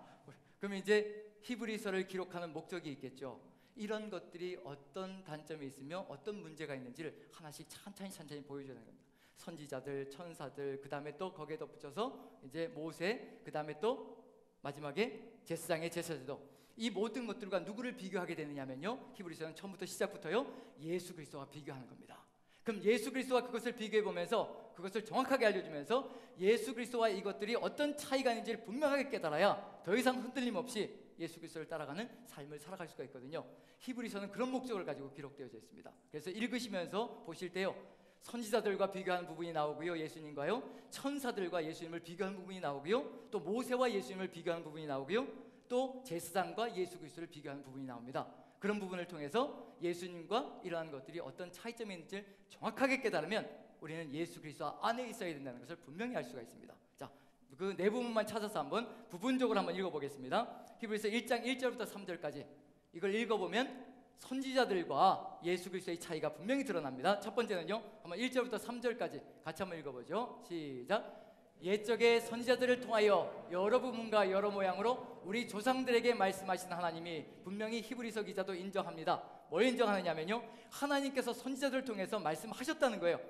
그러면 이제 히브리서를 기록하는 목적이 있겠죠. 이런 것들이 어떤 단점이 있으며 어떤 문제가 있는지를 하나씩 천천히 보여줘야 합니다. 선지자들, 천사들, 그 다음에 또 거기에 덧붙여서 이제 모세, 그 다음에 또 마지막에 제사장의 제사제도, 이 모든 것들과 누구를 비교하게 되느냐면요, 히브리서는 처음부터 시작부터요 예수 그리스도와 비교하는 겁니다. 그럼 예수 그리스도와 그것을 비교해 보면서 그것을 정확하게 알려주면서 예수 그리스도와 이것들이 어떤 차이가 있는지를 분명하게 깨달아야 더 이상 흔들림 없이 예수 그리스도를 따라가는 삶을 살아갈 수가 있거든요. 히브리서는 그런 목적을 가지고 기록되어져 있습니다. 그래서 읽으시면서 보실 때요, 선지자들과 비교하는 부분이 나오고요, 예수님과요, 천사들과 예수님을 비교하는 부분이 나오고요, 또 모세와 예수님을 비교하는 부분이 나오고요, 또 제사장과 예수 그리스도를 비교하는 부분이 나옵니다. 그런 부분을 통해서 예수님과 이러한 것들이 어떤 차이점이 있는지 정확하게 깨달으면 우리는 예수 그리스도 안에 있어야 된다는 것을 분명히 알 수가 있습니다. 자, 그 네 부분만 찾아서 한번 부분적으로 한번 읽어보겠습니다. 히브리서 1장 1절부터 3절까지 이걸 읽어보면 선지자들과 예수 그리스도의 차이가 분명히 드러납니다. 첫 번째는요, 한번 1절부터 3절까지 같이 한번 읽어보죠. 시작. 옛적의 선지자들을 통하여 여러 부분과 여러 모양으로 우리 조상들에게 말씀하신 하나님이 분명히 히브리서 기자도 인정합니다. 뭘 인정하느냐면요, 하나님께서 선지자들을 통해서 말씀하셨다는 거예요.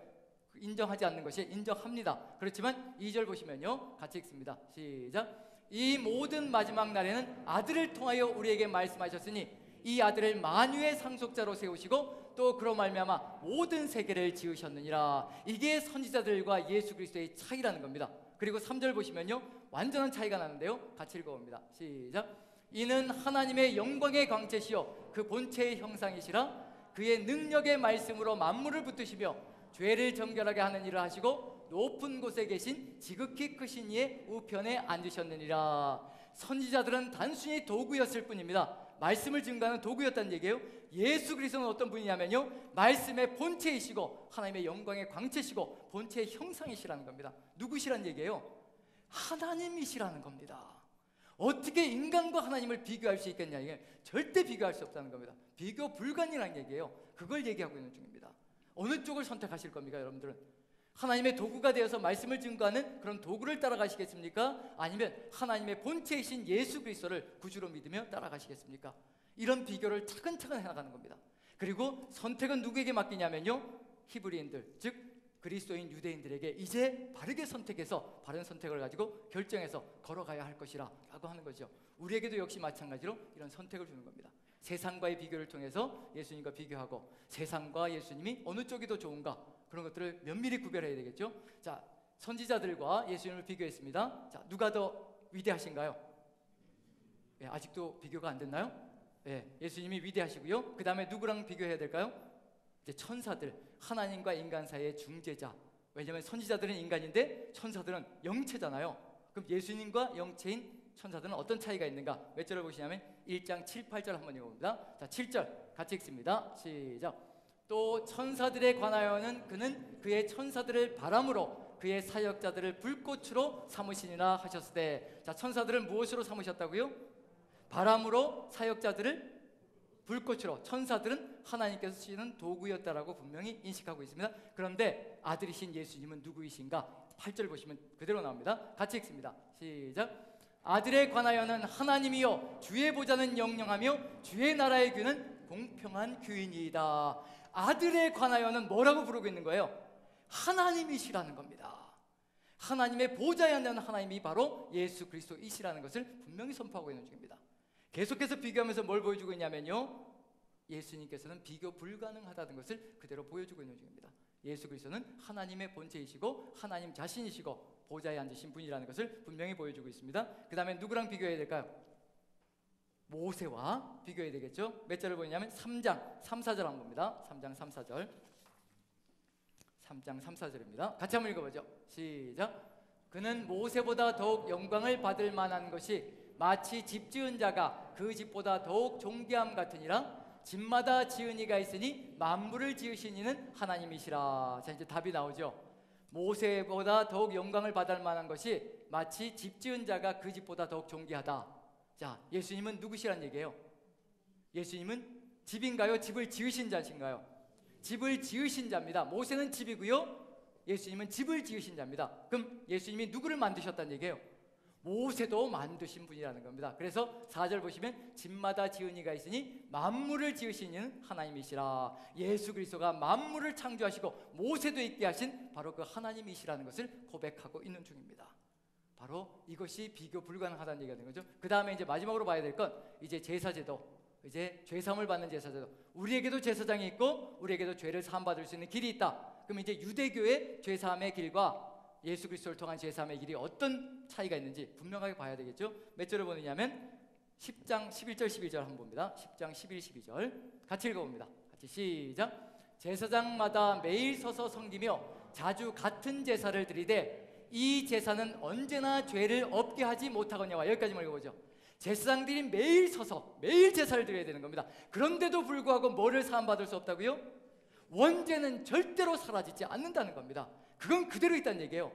인정하지 않는 것이 인정합니다. 그렇지만 2절 보시면요, 같이 읽습니다. 시작. 이 모든 마지막 날에는 아들을 통하여 우리에게 말씀하셨으니 이 아들을 만유의 상속자로 세우시고 또 그로 말미암아 모든 세계를 지으셨느니라. 이게 선지자들과 예수 그리스도의 차이라는 겁니다. 그리고 3절 보시면요, 완전한 차이가 나는데요, 같이 읽어봅니다. 시작. 이는 하나님의 영광의 광채시요 그 본체의 형상이시라. 그의 능력의 말씀으로 만물을 붙드시며 죄를 정결하게 하는 일을 하시고 높은 곳에 계신 지극히 크신 이의 우편에 앉으셨느니라. 선지자들은 단순히 도구였을 뿐입니다. 말씀을 증거하는 도구였다는 얘기예요. 예수 그리스도는 어떤 분이냐면요, 말씀의 본체이시고 하나님의 영광의 광채시고 본체의 형상이시라는 겁니다. 누구시라는 얘기예요? 하나님이시라는 겁니다. 어떻게 인간과 하나님을 비교할 수 있겠냐, 이게 절대 비교할 수 없다는 겁니다. 비교 불가능이라는 얘기예요. 그걸 얘기하고 있는 중입니다. 어느 쪽을 선택하실 겁니까, 여러분들은? 하나님의 도구가 되어서 말씀을 증거하는 그런 도구를 따라가시겠습니까? 아니면 하나님의 본체이신 예수 그리스도를 구주로 믿으며 따라가시겠습니까? 이런 비교를 차근차근 해나가는 겁니다. 그리고 선택은 누구에게 맡기냐면요, 히브리인들, 즉 그리스도인 유대인들에게 이제 바르게 선택해서 바른 선택을 가지고 결정해서 걸어가야 할 것이라 라고 하는 거죠. 우리에게도 역시 마찬가지로 이런 선택을 주는 겁니다. 세상과의 비교를 통해서 예수님과 비교하고 세상과 예수님이 어느 쪽이 더 좋은가, 그런 것들을 면밀히 구별해야 되겠죠. 자, 선지자들과 예수님을 비교했습니다. 자, 누가 더 위대하신가요? 예, 아직도 비교가 안 됐나요? 예, 예수님이 위대하시고요. 그 다음에 누구랑 비교해야 될까요? 이제 천사들, 하나님과 인간 사이의 중재자. 왜냐하면 선지자들은 인간인데 천사들은 영체잖아요. 그럼 예수님과 영체인 천사들은 어떤 차이가 있는가? 몇 절을 보시냐면 1장 7, 8절 한번 읽어봅니다. 자, 7절 같이 읽습니다. 시작. 또 천사들에 관하여는 그는 그의 천사들을 바람으로 그의 사역자들을 불꽃으로 삼으시니라 하셨으되. 자, 천사들은 무엇으로 삼으셨다고요? 바람으로, 사역자들을 불꽃으로. 천사들은 하나님께서 쓰시는 도구였다라고 분명히 인식하고 있습니다. 그런데 아들이신 예수님은 누구이신가? 8절 보시면 그대로 나옵니다. 같이 읽습니다. 시작. 아들에 관하여는 하나님이요 주의 보좌는 영영하며 주의 나라의 규는 공평한 규이니이다. 아들에 관하여는 뭐라고 부르고 있는 거예요? 하나님이시라는 겁니다. 하나님의 보좌에 앉는 하나님이 바로 예수 그리스도이시라는 것을 분명히 선포하고 있는 중입니다. 계속해서 비교하면서 뭘 보여주고 있냐면요, 예수님께서는 비교 불가능하다는 것을 그대로 보여주고 있는 중입니다. 예수 그리스도는 하나님의 본체이시고 하나님 자신이시고 보좌에 앉으신 분이라는 것을 분명히 보여주고 있습니다. 그 다음에 누구랑 비교해야 될까요? 모세와 비교해야 되겠죠. 몇 절을 보냐면 3장 3, 4절 한번 봅니다. 3장 3, 4절 3장 3, 4절입니다. 같이 한번 읽어보죠. 시작. 그는 모세보다 더욱 영광을 받을 만한 것이 마치 집 지은 자가 그 집보다 더욱 존귀함 같으니라. 집마다 지은 이가 있으니 만물을 지으신 이는 하나님이시라. 자, 이제 답이 나오죠. 모세보다 더욱 영광을 받을 만한 것이 마치 집 지은 자가 그 집보다 더욱 존귀하다. 자, 예수님은 누구시란 얘기예요? 예수님은 집인가요? 집을 지으신 자신가요? 집을 지으신 자입니다. 모세는 집이고요, 예수님은 집을 지으신 자입니다. 그럼 예수님이 누구를 만드셨다는 얘기예요? 모세도 만드신 분이라는 겁니다. 그래서 4절 보시면 집마다 지은 이가 있으니 만물을 지으신 이는 하나님이시라. 예수 그리스도가 만물을 창조하시고 모세도 있게 하신 바로 그 하나님이시라는 것을 고백하고 있는 중입니다. 바로 이것이 비교 불가능하다는 얘기가 되는 거죠. 그 다음에 이제 마지막으로 봐야 될 건 이제 제사제도, 이제 죄사함을 받는 제사제도. 우리에게도 제사장이 있고 우리에게도 죄를 사함받을 수 있는 길이 있다. 그럼 이제 유대교의 죄사함의 길과 예수 그리스도를 통한 죄사함의 길이 어떤 차이가 있는지 분명하게 봐야 되겠죠. 몇 절을 보느냐면 10장 11절 12절 한번 봅니다. 10장 11, 12절 같이 읽어봅니다. 같이 시작. 제사장마다 매일 서서 섬기며 자주 같은 제사를 드리되 이 제사는 언제나 죄를 없게 하지 못하거니와. 여기까지만 읽어보죠. 제사장들이 매일 서서 매일 제사를 드려야 되는 겁니다. 그런데도 불구하고 뭐를 사함받을 수 없다고요? 원죄는 절대로 사라지지 않는다는 겁니다. 그건 그대로 있다는 얘기예요.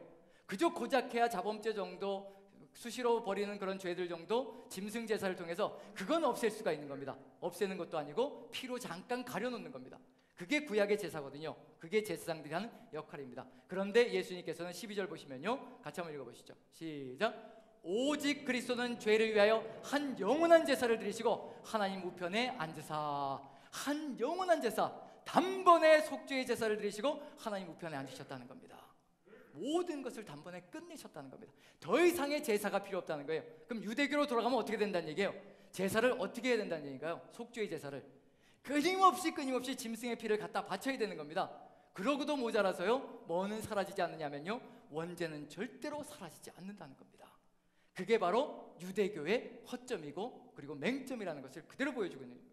그저 고작해야 자범죄 정도, 수시로 벌이는 그런 죄들 정도 짐승 제사를 통해서 그건 없앨 수가 있는 겁니다. 없애는 것도 아니고 피로 잠깐 가려놓는 겁니다. 그게 구약의 제사거든요. 그게 제사장들이 하는 역할입니다. 그런데 예수님께서는 12절 보시면요, 같이 한번 읽어보시죠. 시작. 오직 그리스도는 죄를 위하여 한 영원한 제사를 드리시고 하나님 우편에 앉으사. 한 영원한 제사, 단번에 속죄의 제사를 드리시고 하나님 우편에 앉으셨다는 겁니다. 모든 것을 단번에 끝내셨다는 겁니다. 더 이상의 제사가 필요 없다는 거예요. 그럼 유대교로 돌아가면 어떻게 된다는 얘기예요? 제사를 어떻게 해야 된다는 얘기인가요? 속죄의 제사를 끊임없이 짐승의 피를 갖다 바쳐야 되는 겁니다. 그러고도 모자라서요, 뭐는 사라지지 않느냐면요, 원죄는 절대로 사라지지 않는다는 겁니다. 그게 바로 유대교의 허점이고 그리고 맹점이라는 것을 그대로 보여주고 있는 겁니다.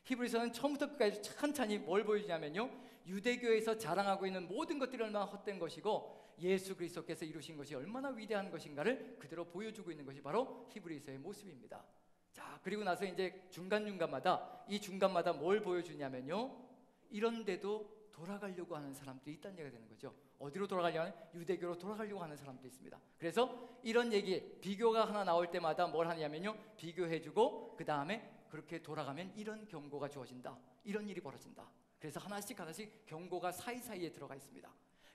히브리서는 처음부터 끝까지 찬찬히 뭘 보여주냐면요, 유대교에서 자랑하고 있는 모든 것들이 얼마나 헛된 것이고 예수 그리스도께서 이루신 것이 얼마나 위대한 것인가를 그대로 보여주고 있는 것이 바로 히브리서의 모습입니다. 자, 그리고 나서 이제 중간마다 뭘 보여주냐면요, 이런데도 돌아가려고 하는 사람들이 있다는 얘기가 되는 거죠. 어디로 돌아가려고 하는? 유대교로 돌아가려고 하는 사람들이 있습니다. 그래서 이런 얘기, 비교가 하나 나올 때마다 뭘 하냐면요, 비교해주고 그 다음에 그렇게 돌아가면 이런 경고가 주어진다, 이런 일이 벌어진다. 그래서 하나씩 경고가 사이사이에 들어가 있습니다.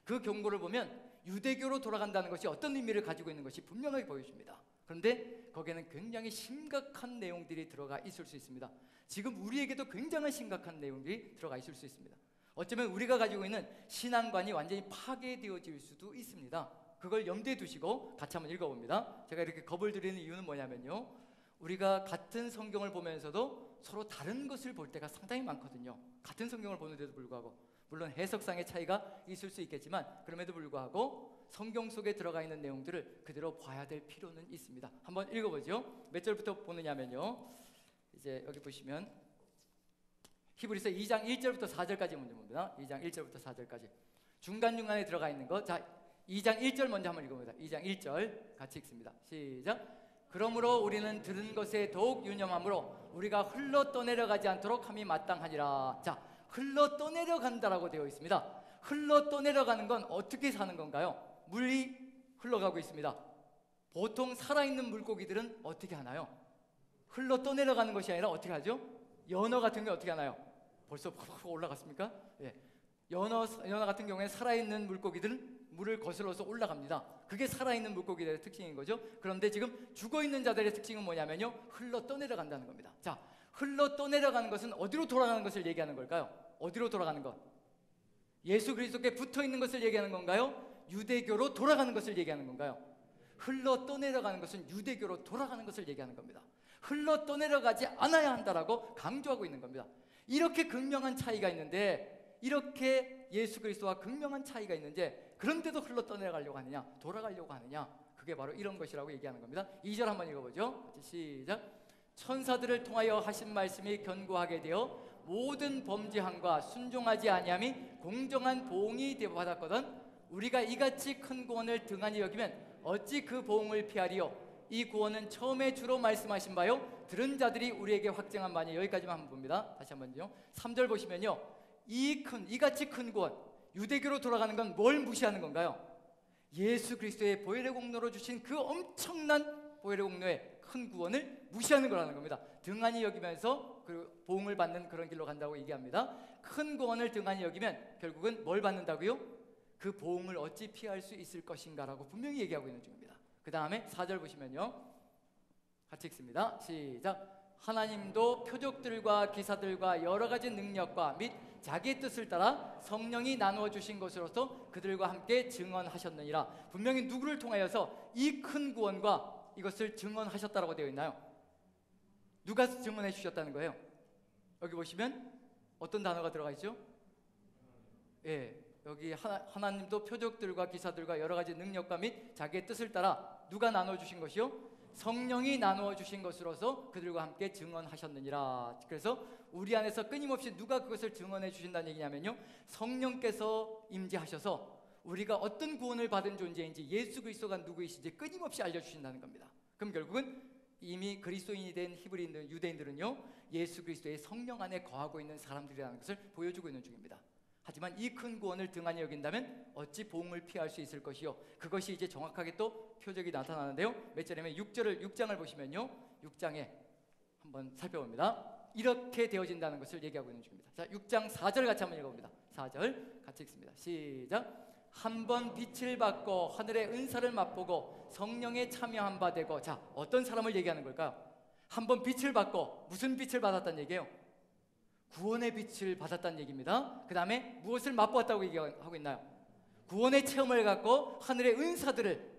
그 경고를 보면 유대교로 돌아간다는 것이 어떤 의미를 가지고 있는 것이 분명하게 보여줍니다. 그런데 거기에는 굉장히 심각한 내용들이 들어가 있을 수 있습니다. 지금 우리에게도 굉장히 심각한 내용들이 들어가 있을 수 있습니다. 어쩌면 우리가 가지고 있는 신앙관이 완전히 파괴되어질 수도 있습니다. 그걸 염두에 두시고 같이 한번 읽어봅니다. 제가 이렇게 겁을 드리는 이유는 뭐냐면요, 우리가 같은 성경을 보면서도 서로 다른 것을 볼 때가 상당히 많거든요. 같은 성경을 보는데도 불구하고, 물론 해석상의 차이가 있을 수 있겠지만 그럼에도 불구하고 성경 속에 들어가 있는 내용들을 그대로 봐야 될 필요는 있습니다. 한번 읽어보죠. 몇 절부터 보느냐면요, 이제 여기 보시면 히브리서 2장 1절부터 4절까지 먼저 봅니다. 2장 1절부터 4절까지 중간중간에 들어가 있는 것. 자, 2장 1절 먼저 한번 읽어봅니다. 2장 1절 같이 읽습니다. 시작. 그러므로 우리는 들은 것에 더욱 유념함으로 우리가 흘러 떠내려가지 않도록 함이 마땅하니라. 자, 흘러 떠내려간다라고 되어 있습니다. 흘러 떠내려가는 건 어떻게 사는 건가요? 물이 흘러가고 있습니다. 보통 살아있는 물고기들은 어떻게 하나요? 흘러 떠내려가는 것이 아니라 어떻게 하죠? 연어 같은 게 어떻게 하나요? 벌써 올라갔습니까? 예. 연어 같은 경우에 살아있는 물고기들은 물을 거슬러서 올라갑니다. 그게 살아있는 물고기들의 특징인 거죠. 그런데 지금 죽어있는 자들의 특징은 뭐냐면요, 흘러 떠내려간다는 겁니다. 자, 흘러 떠내려가는 것은 어디로 돌아가는 것을 얘기하는 걸까요? 어디로 돌아가는 것? 예수 그리스도께 붙어있는 것을 얘기하는 건가요? 유대교로 돌아가는 것을 얘기하는 건가요? 흘러 떠내려가는 것은 유대교로 돌아가는 것을 얘기하는 겁니다. 흘러 떠내려가지 않아야 한다라고 강조하고 있는 겁니다. 이렇게 극명한 차이가 있는데, 이렇게 예수 그리스도와 극명한 차이가 있는데 그런데도 흘러 떠내려가려고 하느냐, 돌아가려고 하느냐, 그게 바로 이런 것이라고 얘기하는 겁니다. 2절 한번 읽어보죠. 같이 시작. 천사들을 통하여 하신 말씀이 견고하게 되어 모든 범죄함과 순종하지 아니함이 공정한 보응이 되어 받았거든 우리가 이같이 큰 구원을 등한히 여기면 어찌 그 보응을 피하리요. 이 구원은 처음에 주로 말씀하신 바요 들은 자들이 우리에게 확증한 바니. 여기까지만 한번 봅니다. 다시 한번요. 3절 보시면요, 이같이 큰 구원, 유대교로 돌아가는 건 뭘 무시하는 건가요? 예수 그리스도의 보혈의 공로로 주신 그 엄청난 보혈의 공로의 큰 구원을 무시하는 거라는 겁니다. 등한히 여기면서 그 보응을 받는 그런 길로 간다고 얘기합니다. 큰 구원을 등한히 여기면 결국은 뭘 받는다고요? 그 보응을 어찌 피할 수 있을 것인가라고 분명히 얘기하고 있는 중입니다. 그 다음에 4절 보시면요, 같이 읽습니다. 시작. 하나님도 표적들과 기사들과 여러 가지 능력과 및 자기의 뜻을 따라 성령이 나누어 주신 것으로서 그들과 함께 증언하셨느니라. 분명히 누구를 통하여서 이 큰 구원과 이것을 증언하셨다라고 되어 있나요? 누가 증언해 주셨다는 거예요? 여기 보시면 어떤 단어가 들어가 있죠? 예, 여기 하나님도 표적들과 기사들과 여러 가지 능력과 및 자기의 뜻을 따라 누가 나누어 주신 것이요? 성령이 나누어 주신 것으로서 그들과 함께 증언하셨느니라. 그래서 우리 안에서 끊임없이 누가 그것을 증언해 주신다는 얘기냐면요, 성령께서 임재하셔서 우리가 어떤 구원을 받은 존재인지, 예수 그리스도가 누구이신지 끊임없이 알려주신다는 겁니다. 그럼 결국은 이미 그리스도인이 된 히브리인들, 유대인들은요, 예수 그리스도의 성령 안에 거하고 있는 사람들이라는 것을 보여주고 있는 중입니다. 하지만 이 큰 구원을 등한히 여긴다면 어찌 보응을 피할 수 있을 것이요. 그것이 이제 정확하게 또 표적이 나타나는데요, 몇 절이면 6장을 보시면요, 6장에 한번 살펴봅니다. 이렇게 되어진다는 것을 얘기하고 있는 중입니다. 자, 6장 4절 같이 한번 읽어봅니다. 4절 같이 읽습니다. 시작. 한번 빛을 받고 하늘의 은사를 맛보고 성령에 참여한 바 되고. 자, 어떤 사람을 얘기하는 걸까요? 한번 빛을 받고, 무슨 빛을 받았다는 얘기예요? 구원의 빛을 받았다는 얘기입니다. 그 다음에 무엇을 맛보았다고 얘기하고 있나요? 구원의 체험을 갖고 하늘의 은사들을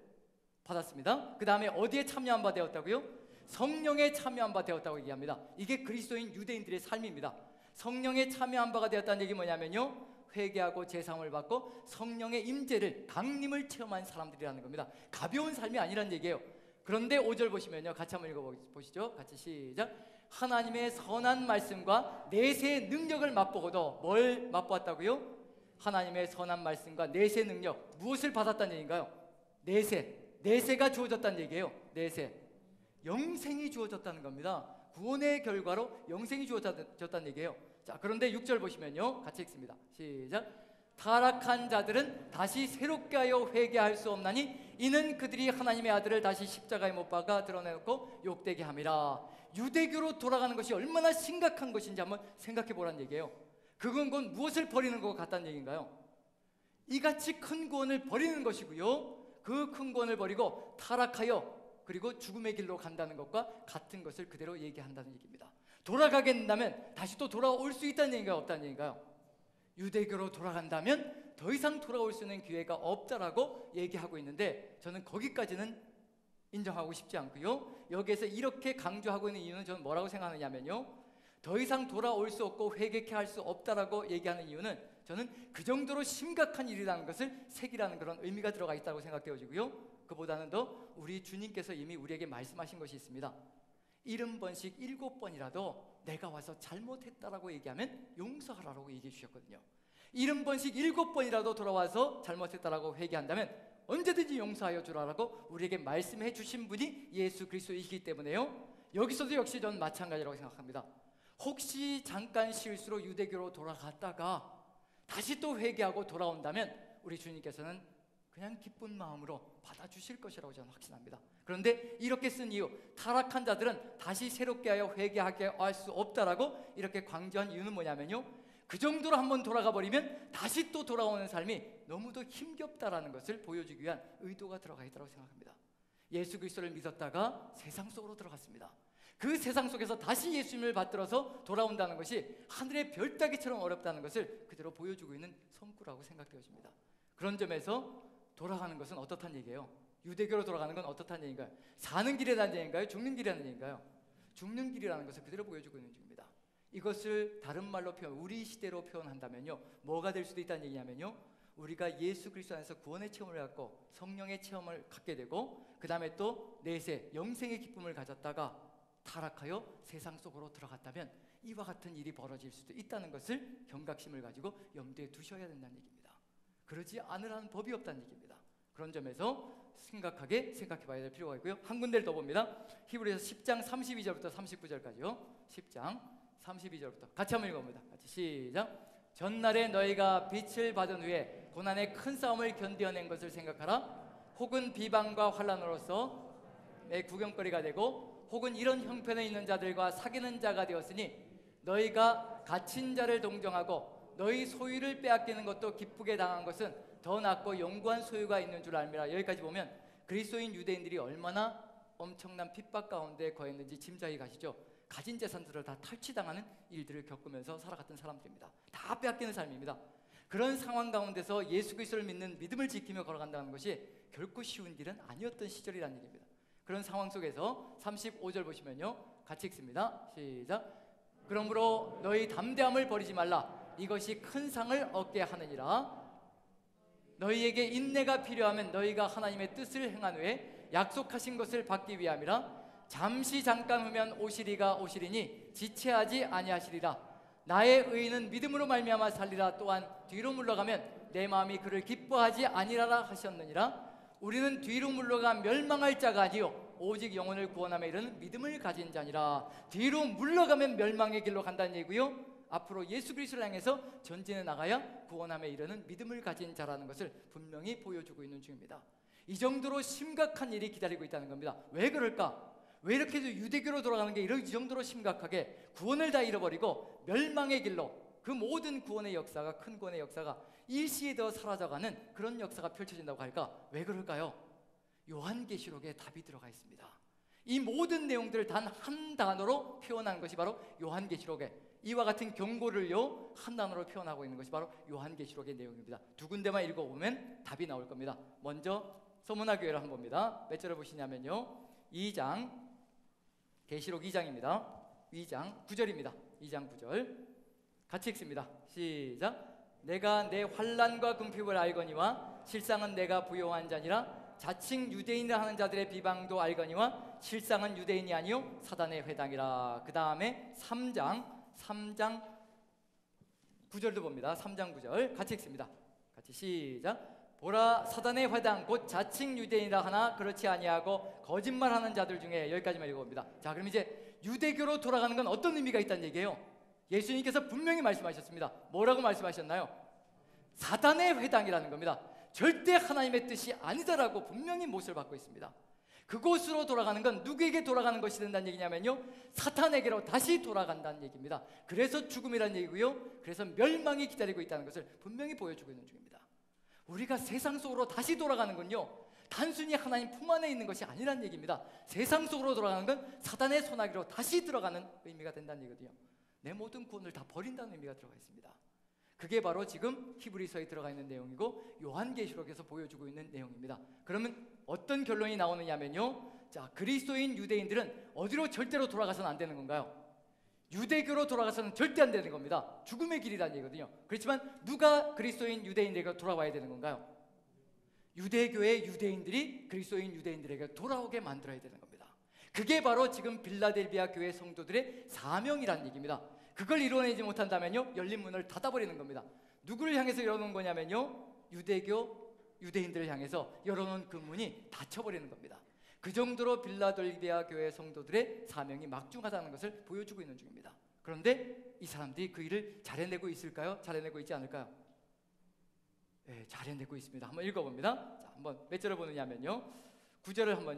받았습니다. 그 다음에 어디에 참여한 바 되었다고요? 성령에 참여한 바 되었다고 얘기합니다. 이게 그리스도인 유대인들의 삶입니다. 성령에 참여한 바가 되었다는 얘기 뭐냐면요, 회개하고 제사함을 받고 성령의 임재를, 강림을 체험한 사람들이라는 겁니다. 가벼운 삶이 아니란 얘기예요. 그런데 5절 보시면요, 같이 한번 읽어보시죠. 같이 시작. 하나님의 선한 말씀과 내세의 능력을 맛보고도. 뭘 맛보았다고요? 하나님의 선한 말씀과 내세의 능력. 무엇을 받았다는 얘기인가요? 내세가 주어졌다는 얘기예요. 내세, 영생이 주어졌다는 겁니다. 구원의 결과로 영생이 주어졌다는 얘기예요. 자, 그런데 6절 보시면요, 같이 읽습니다. 시작. 타락한 자들은 다시 새롭게 하여 회개할 수 없나니 이는 그들이 하나님의 아들을 다시 십자가에 못 박아 드러내놓고 욕되게 함이라. 유대교로 돌아가는 것이 얼마나 심각한 것인지 한번 생각해 보라는 얘기예요. 그건 무엇을 버리는 것 같다는 얘기인가요? 이같이 큰 구원을 버리는 것이고요, 그 큰 구원을 버리고 타락하여 그리고 죽음의 길로 간다는 것과 같은 것을 그대로 얘기한다는 얘기입니다. 돌아가게 된다면 다시 또 돌아올 수 있다는 얘기인가요, 없다는 얘기인가요? 유대교로 돌아간다면 더 이상 돌아올 수 있는 기회가 없다라고 얘기하고 있는데, 저는 거기까지는 인정하고 싶지 않고요, 여기에서 이렇게 강조하고 있는 이유는 저는 뭐라고 생각하느냐면요, 더 이상 돌아올 수 없고 회개케 할 수 없다라고 얘기하는 이유는 저는 그 정도로 심각한 일이라는 것을 새기라는 그런 의미가 들어가 있다고 생각되어지고요, 그보다는 더 우리 주님께서 이미 우리에게 말씀하신 것이 있습니다. 70번씩 7번이라도 내가 와서 잘못했다라고 얘기하면 용서하라고 얘기해 주셨거든요. 70번씩 7번이라도 돌아와서 잘못했다라고 회개한다면 언제든지 용서하여 주라라고 우리에게 말씀해 주신 분이 예수 그리스도이기 때문에요, 여기서도 역시 저는 마찬가지라고 생각합니다. 혹시 잠깐 실수로 유대교로 돌아갔다가 다시 또 회개하고 돌아온다면 우리 주님께서는 그냥 기쁜 마음으로 받아주실 것이라고 저는 확신합니다. 그런데 이렇게 쓴 이유, 타락한 자들은 다시 새롭게 하여 회개하게 할 수 없다라고 이렇게 강조한 이유는 뭐냐면요, 그 정도로 한번 돌아가 버리면 다시 또 돌아오는 삶이 너무도 힘겹다라는 것을 보여주기 위한 의도가 들어가 있다고 생각합니다. 예수 그리스도를 믿었다가 세상 속으로 들어갔습니다. 그 세상 속에서 다시 예수님을 받들어서 돌아온다는 것이 하늘의 별 따기처럼 어렵다는 것을 그대로 보여주고 있는 성구라고 생각되어집니다. 그런 점에서 돌아가는 것은 어떻다는 얘기예요? 유대교로 돌아가는 건 어떻다는 얘기인가요? 사는 길이라는 얘기인가요? 죽는 길이라는 얘기인가요? 죽는 길이라는 것을 그대로 보여주고 있는 중입니다. 이것을 다른 말로 우리 시대로 표현한다면요, 뭐가 될 수도 있다는 얘기냐면요, 우리가 예수 그리스도 안에서 구원의 체험을 갖고 성령의 체험을 갖게 되고 그 다음에 또 내세, 영생의 기쁨을 가졌다가 타락하여 세상 속으로 들어갔다면 이와 같은 일이 벌어질 수도 있다는 것을 경각심을 가지고 염두에 두셔야 된다는 얘기입니다. 그러지 않으라는 법이 없다는 얘기입니다. 그런 점에서 심각하게 생각해 봐야 될 필요가 있고요, 한 군데를 더 봅니다. 히브리서 10장 32절부터 39절까지요 10장 32절부터 같이 한번 읽어봅니다. 같이 시작. 전날에 너희가 빛을 받은 후에 고난의 큰 싸움을 견뎌낸 것을 생각하라. 혹은 비방과 환난으로서 내 구경거리가 되고 혹은 이런 형편에 있는 자들과 사귀는 자가 되었으니 너희가 갇힌 자를 동정하고 너희 소유를 빼앗기는 것도 기쁘게 당한 것은 더 낫고 영구한 소유가 있는 줄 알미라. 여기까지 보면 그리스도인 유대인들이 얼마나 엄청난 핍박 가운데 거했는지 짐작이 가시죠. 가진 재산들을 다 탈취당하는 일들을 겪으면서 살아갔던 사람들입니다. 다 빼앗기는 삶입니다. 그런 상황 가운데서 예수 그리스도를 믿는 믿음을 지키며 걸어간다는 것이 결코 쉬운 일은 아니었던 시절이라는 얘기입니다. 그런 상황 속에서 35절 보시면요, 같이 읽습니다. 시작. 그러므로 너희 담대함을 버리지 말라. 이것이 큰 상을 얻게 하느니라. 너희에게 인내가 필요하면 너희가 하나님의 뜻을 행한 후에 약속하신 것을 받기 위함이라. 잠시 잠깐 후면 오시리가 오시리니 지체하지 아니하시리라. 나의 의인은 믿음으로 말미암아 살리라. 또한 뒤로 물러가면 내 마음이 그를 기뻐하지 아니하라 하셨느니라. 우리는 뒤로 물러가 멸망할 자가 아니요 오직 영혼을 구원함에 이르는 믿음을 가진 자니라. 뒤로 물러가면 멸망의 길로 간다는 얘기고요, 앞으로 예수 그리스도를 향해서 전진해 나가야 구원함에 이르는 믿음을 가진 자라는 것을 분명히 보여주고 있는 중입니다. 이 정도로 심각한 일이 기다리고 있다는 겁니다. 왜 그럴까? 왜 이렇게 유대교로 돌아가는 게 이 정도로 심각하게 구원을 다 잃어버리고 멸망의 길로 그 모든 구원의 역사가, 큰 구원의 역사가 일시에 더 사라져가는 그런 역사가 펼쳐진다고 할까? 왜 그럴까요? 요한계시록에 답이 들어가 있습니다. 이 모든 내용들을 단 한 단어로 표현한 것이 바로 요한계시록에, 이와 같은 경고를요 한 단어로 표현하고 있는 것이 바로 요한계시록의 내용입니다. 두 군데만 읽어보면 답이 나올 겁니다. 먼저 서문화교회를 한번 봅니다. 몇 절을 보시냐면요, 2장, 계시록 2장입니다. 2장 9절입니다. 2장 9절 같이 읽습니다. 시작. 내가 내 환난과 궁핍을 알거니와 실상은 내가 부요한 자니라. 자칭 유대인을 하는 자들의 비방도 알거니와 실상은 유대인이 아니요 사단의 회당이라. 그 다음에 3장 9절도 봅니다. 3장 9절 같이 읽습니다. 같이 시작. 보라, 사단의 회당 곧 자칭 유대인이라 하나 그렇지 아니하고 거짓말하는 자들 중에, 여기까지만 읽어봅니다. 자, 그럼 이제 유대교로 돌아가는 건 어떤 의미가 있다는 얘기예요? 예수님께서 분명히 말씀하셨습니다. 뭐라고 말씀하셨나요? 사단의 회당이라는 겁니다. 절대 하나님의 뜻이 아니다라고 분명히 못을 받고 있습니다. 그곳으로 돌아가는 건 누구에게 돌아가는 것이 된다는 얘기냐면요, 사탄에게로 다시 돌아간다는 얘기입니다. 그래서 죽음이라는 얘기고요, 그래서 멸망이 기다리고 있다는 것을 분명히 보여주고 있는 중입니다. 우리가 세상 속으로 다시 돌아가는 건요, 단순히 하나님 품 안에 있는 것이 아니라는 얘기입니다. 세상 속으로 돌아가는 건 사단의 소나기로 다시 들어가는 의미가 된다는 얘기거든요. 내 모든 구원을 다 버린다는 의미가 들어가 있습니다. 그게 바로 지금 히브리서에 들어가 있는 내용이고 요한계시록에서 보여주고 있는 내용입니다. 그러면 어떤 결론이 나오느냐면요, 자, 그리스도인 유대인들은 어디로 절대로 돌아가서는 안 되는 건가요? 유대교로 돌아가서는 절대 안 되는 겁니다. 죽음의 길이라는 얘기거든요. 그렇지만 누가 그리스도인 유대인들에게 돌아와야 되는 건가요? 유대교의 유대인들이 그리스도인 유대인들에게 돌아오게 만들어야 되는 겁니다. 그게 바로 지금 빌라델비아 교회 성도들의 사명이라는 얘기입니다. 그걸 이뤄내지 못한다면요, 열린 문을 닫아버리는 겁니다. 누구를 향해서 열어놓은 거냐면요, 유대인들을 향해서 열어놓은 그 문이 닫혀버리는 겁니다. 그 정도로 빌라델비아 교회 성도들의 사명이 막중하다는 것을 보여주고 있는 중입니다. 그런데 이 사람들이 그 일을 잘 해내고 있을까요? 잘 해내고 있지 않을까요? 네, 잘 해내고 있습니다. 한번 읽어봅니다. 자, 한번 몇 절을 보느냐면요, 9절을 한번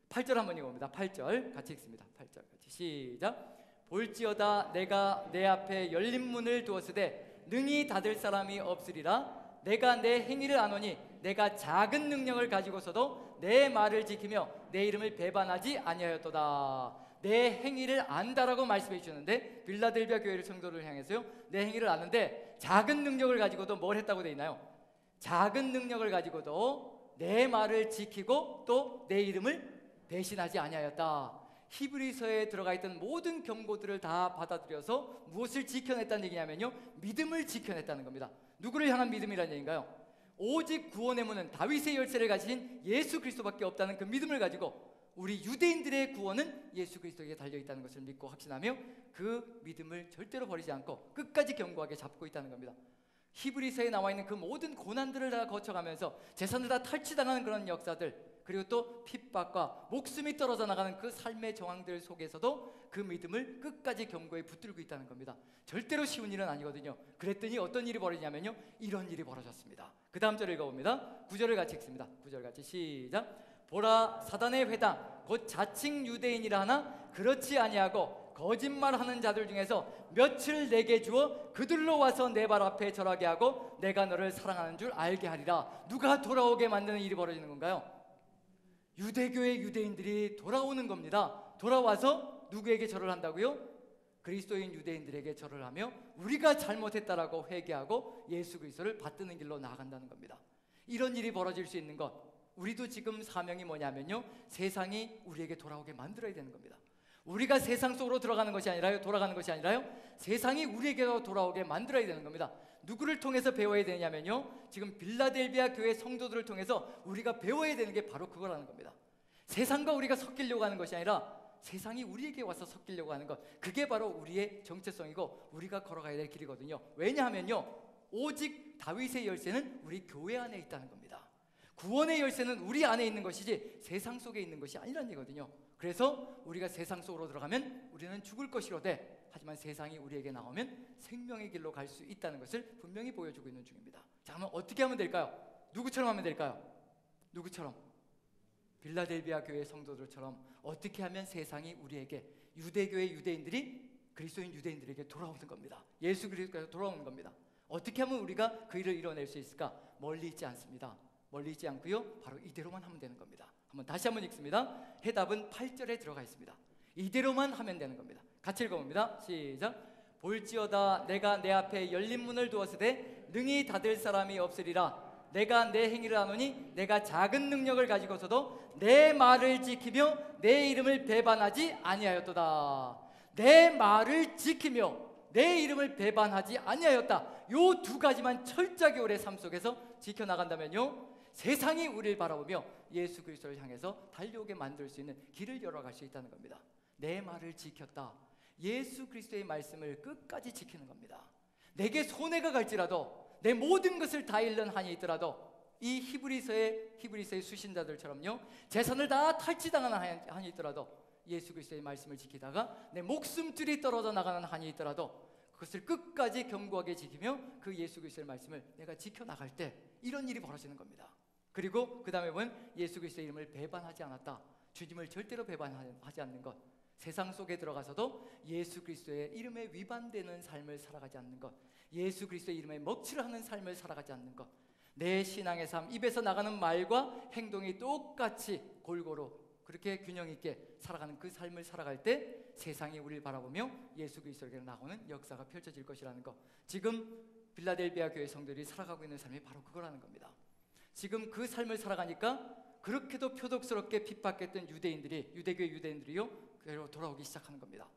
8절 한번 읽어봅니다. 8절 같이 읽습니다. 8절 같이 시작. 볼지어다 내가 내 앞에 열린 문을 두었으되 능히 닫을 사람이 없으리라. 내가 내 행위를 아노니 내가 작은 능력을 가지고서도 내 말을 지키며 내 이름을 배반하지 아니하였도다. 내 행위를 안다라고 말씀해 주셨는데, 빌라델비아 교회를 성도를 향해서요, 내 행위를 아는데 작은 능력을 가지고도 뭘 했다고 되어 있나요? 작은 능력을 가지고도 내 말을 지키고 또 내 이름을 배신하지 아니하였다. 히브리서에 들어가 있던 모든 경고들을 다 받아들여서 무엇을 지켜냈다는 얘기냐면요, 믿음을 지켜냈다는 겁니다. 누구를 향한 믿음이라는 얘기인가요? 오직 구원의 문은 다윗의 열쇠를 가진 예수 그리스도밖에 없다는 그 믿음을 가지고 우리 유대인들의 구원은 예수 그리스도에게 달려있다는 것을 믿고 확신하며 그 믿음을 절대로 버리지 않고 끝까지 견고하게 잡고 있다는 겁니다. 히브리서에 나와 있는 그 모든 고난들을 다 거쳐가면서 재산을 다 탈취당하는 그런 역사들, 그리고 또 핍박과 목숨이 떨어져 나가는 그 삶의 정황들 속에서도 그 믿음을 끝까지 견고히 붙들고 있다는 겁니다. 절대로 쉬운 일은 아니거든요. 그랬더니 어떤 일이 벌어지냐면요, 이런 일이 벌어졌습니다. 그 다음 절 읽어봅니다. 9절을 같이 읽습니다. 9절 같이 시작. 보라, 사단의 회당 곧 자칭 유대인이라 하나 그렇지 아니하고 거짓말하는 자들 중에서 며칠 내게 주어 그들로 와서 내 발 앞에 절하게 하고 내가 너를 사랑하는 줄 알게 하리라. 누가 돌아오게 만드는 일이 벌어지는 건가요? 유대교의 유대인들이 돌아오는 겁니다. 돌아와서 누구에게 절을 한다고요? 그리스도인 유대인들에게 절을 하며 우리가 잘못했다라고 회개하고 예수 그리스도를 받드는 길로 나아간다는 겁니다. 이런 일이 벌어질 수 있는 것, 우리도 지금 사명이 뭐냐면요, 세상이 우리에게 돌아오게 만들어야 되는 겁니다. 우리가 세상 속으로 들어가는 것이 아니라요, 돌아가는 것이 아니라요, 세상이 우리에게 돌아오게 만들어야 되는 겁니다. 누구를 통해서 배워야 되냐면요, 지금 빌라델비아 교회 성도들을 통해서 우리가 배워야 되는 게 바로 그거라는 겁니다. 세상과 우리가 섞이려고 하는 것이 아니라 세상이 우리에게 와서 섞이려고 하는 것, 그게 바로 우리의 정체성이고 우리가 걸어가야 될 길이거든요. 왜냐하면요, 오직 다윗의 열쇠는 우리 교회 안에 있다는 겁니다. 구원의 열쇠는 우리 안에 있는 것이지 세상 속에 있는 것이 아니라는 얘기거든요. 그래서 우리가 세상 속으로 들어가면 우리는 죽을 것이로되, 하지만 세상이 우리에게 나오면 생명의 길로 갈 수 있다는 것을 분명히 보여주고 있는 중입니다. 자, 그러면 어떻게 하면 될까요? 누구처럼 하면 될까요? 누구처럼? 빌라델비아 교회 성도들처럼 어떻게 하면 세상이 우리에게, 유대교의 유대인들이 그리스도인 유대인들에게 돌아오는 겁니다. 예수 그리스도께서 돌아오는 겁니다. 어떻게 하면 우리가 그 일을 이뤄낼 수 있을까? 멀리 있지 않습니다. 멀리 있지 않고요, 바로 이대로만 하면 되는 겁니다. 한번 다시 한번 읽습니다. 해답은 8절에 들어가 있습니다. 이대로만 하면 되는 겁니다. 같이 읽어봅니다. 시작. 볼지어다 내가 내 앞에 열린 문을 두었으되 능히 닫을 사람이 없으리라. 내가 내 행위를 하노니 내가 작은 능력을 가지고서도 내 말을 지키며 내 이름을 배반하지 아니하였도다. 내 말을 지키며 내 이름을 배반하지 아니하였다. 요 두 가지만 철저하게 우리의 삶 속에서 지켜나간다면요, 세상이 우리를 바라보며 예수 그리스도를 향해서 달려오게 만들 수 있는 길을 열어갈 수 있다는 겁니다. 내 말을 지켰다. 예수 그리스도의 말씀을 끝까지 지키는 겁니다. 내게 손해가 갈지라도, 내 모든 것을 다 잃는 한이 있더라도, 이 히브리서의 수신자들처럼요, 재산을 다 탈취당하는 한이 있더라도 예수 그리스도의 말씀을 지키다가 내 목숨줄이 떨어져 나가는 한이 있더라도 그것을 끝까지 견고하게 지키며 그 예수 그리스도의 말씀을 내가 지켜나갈 때 이런 일이 벌어지는 겁니다. 그리고 그 다음에 보면 예수 그리스도의 이름을 배반하지 않았다. 주님을 절대로 배반하지 않는 것, 세상 속에 들어가서도 예수 그리스도의 이름에 위반되는 삶을 살아가지 않는 것, 예수 그리스도의 이름에 먹칠을 하는 삶을 살아가지 않는 것, 내 신앙의 삶, 입에서 나가는 말과 행동이 똑같이 골고루 그렇게 균형 있게 살아가는 그 삶을 살아갈 때 세상이 우리를 바라보며 예수 그리스도에게 나오는 역사가 펼쳐질 것이라는 것, 지금 빌라델비아 교회 성도들이 살아가고 있는 삶이 바로 그거라는 겁니다. 지금 그 삶을 살아가니까 그렇게도 표독스럽게 핍박했던 유대교 유대인들이요, 그대로 돌아오기 시작하는 겁니다.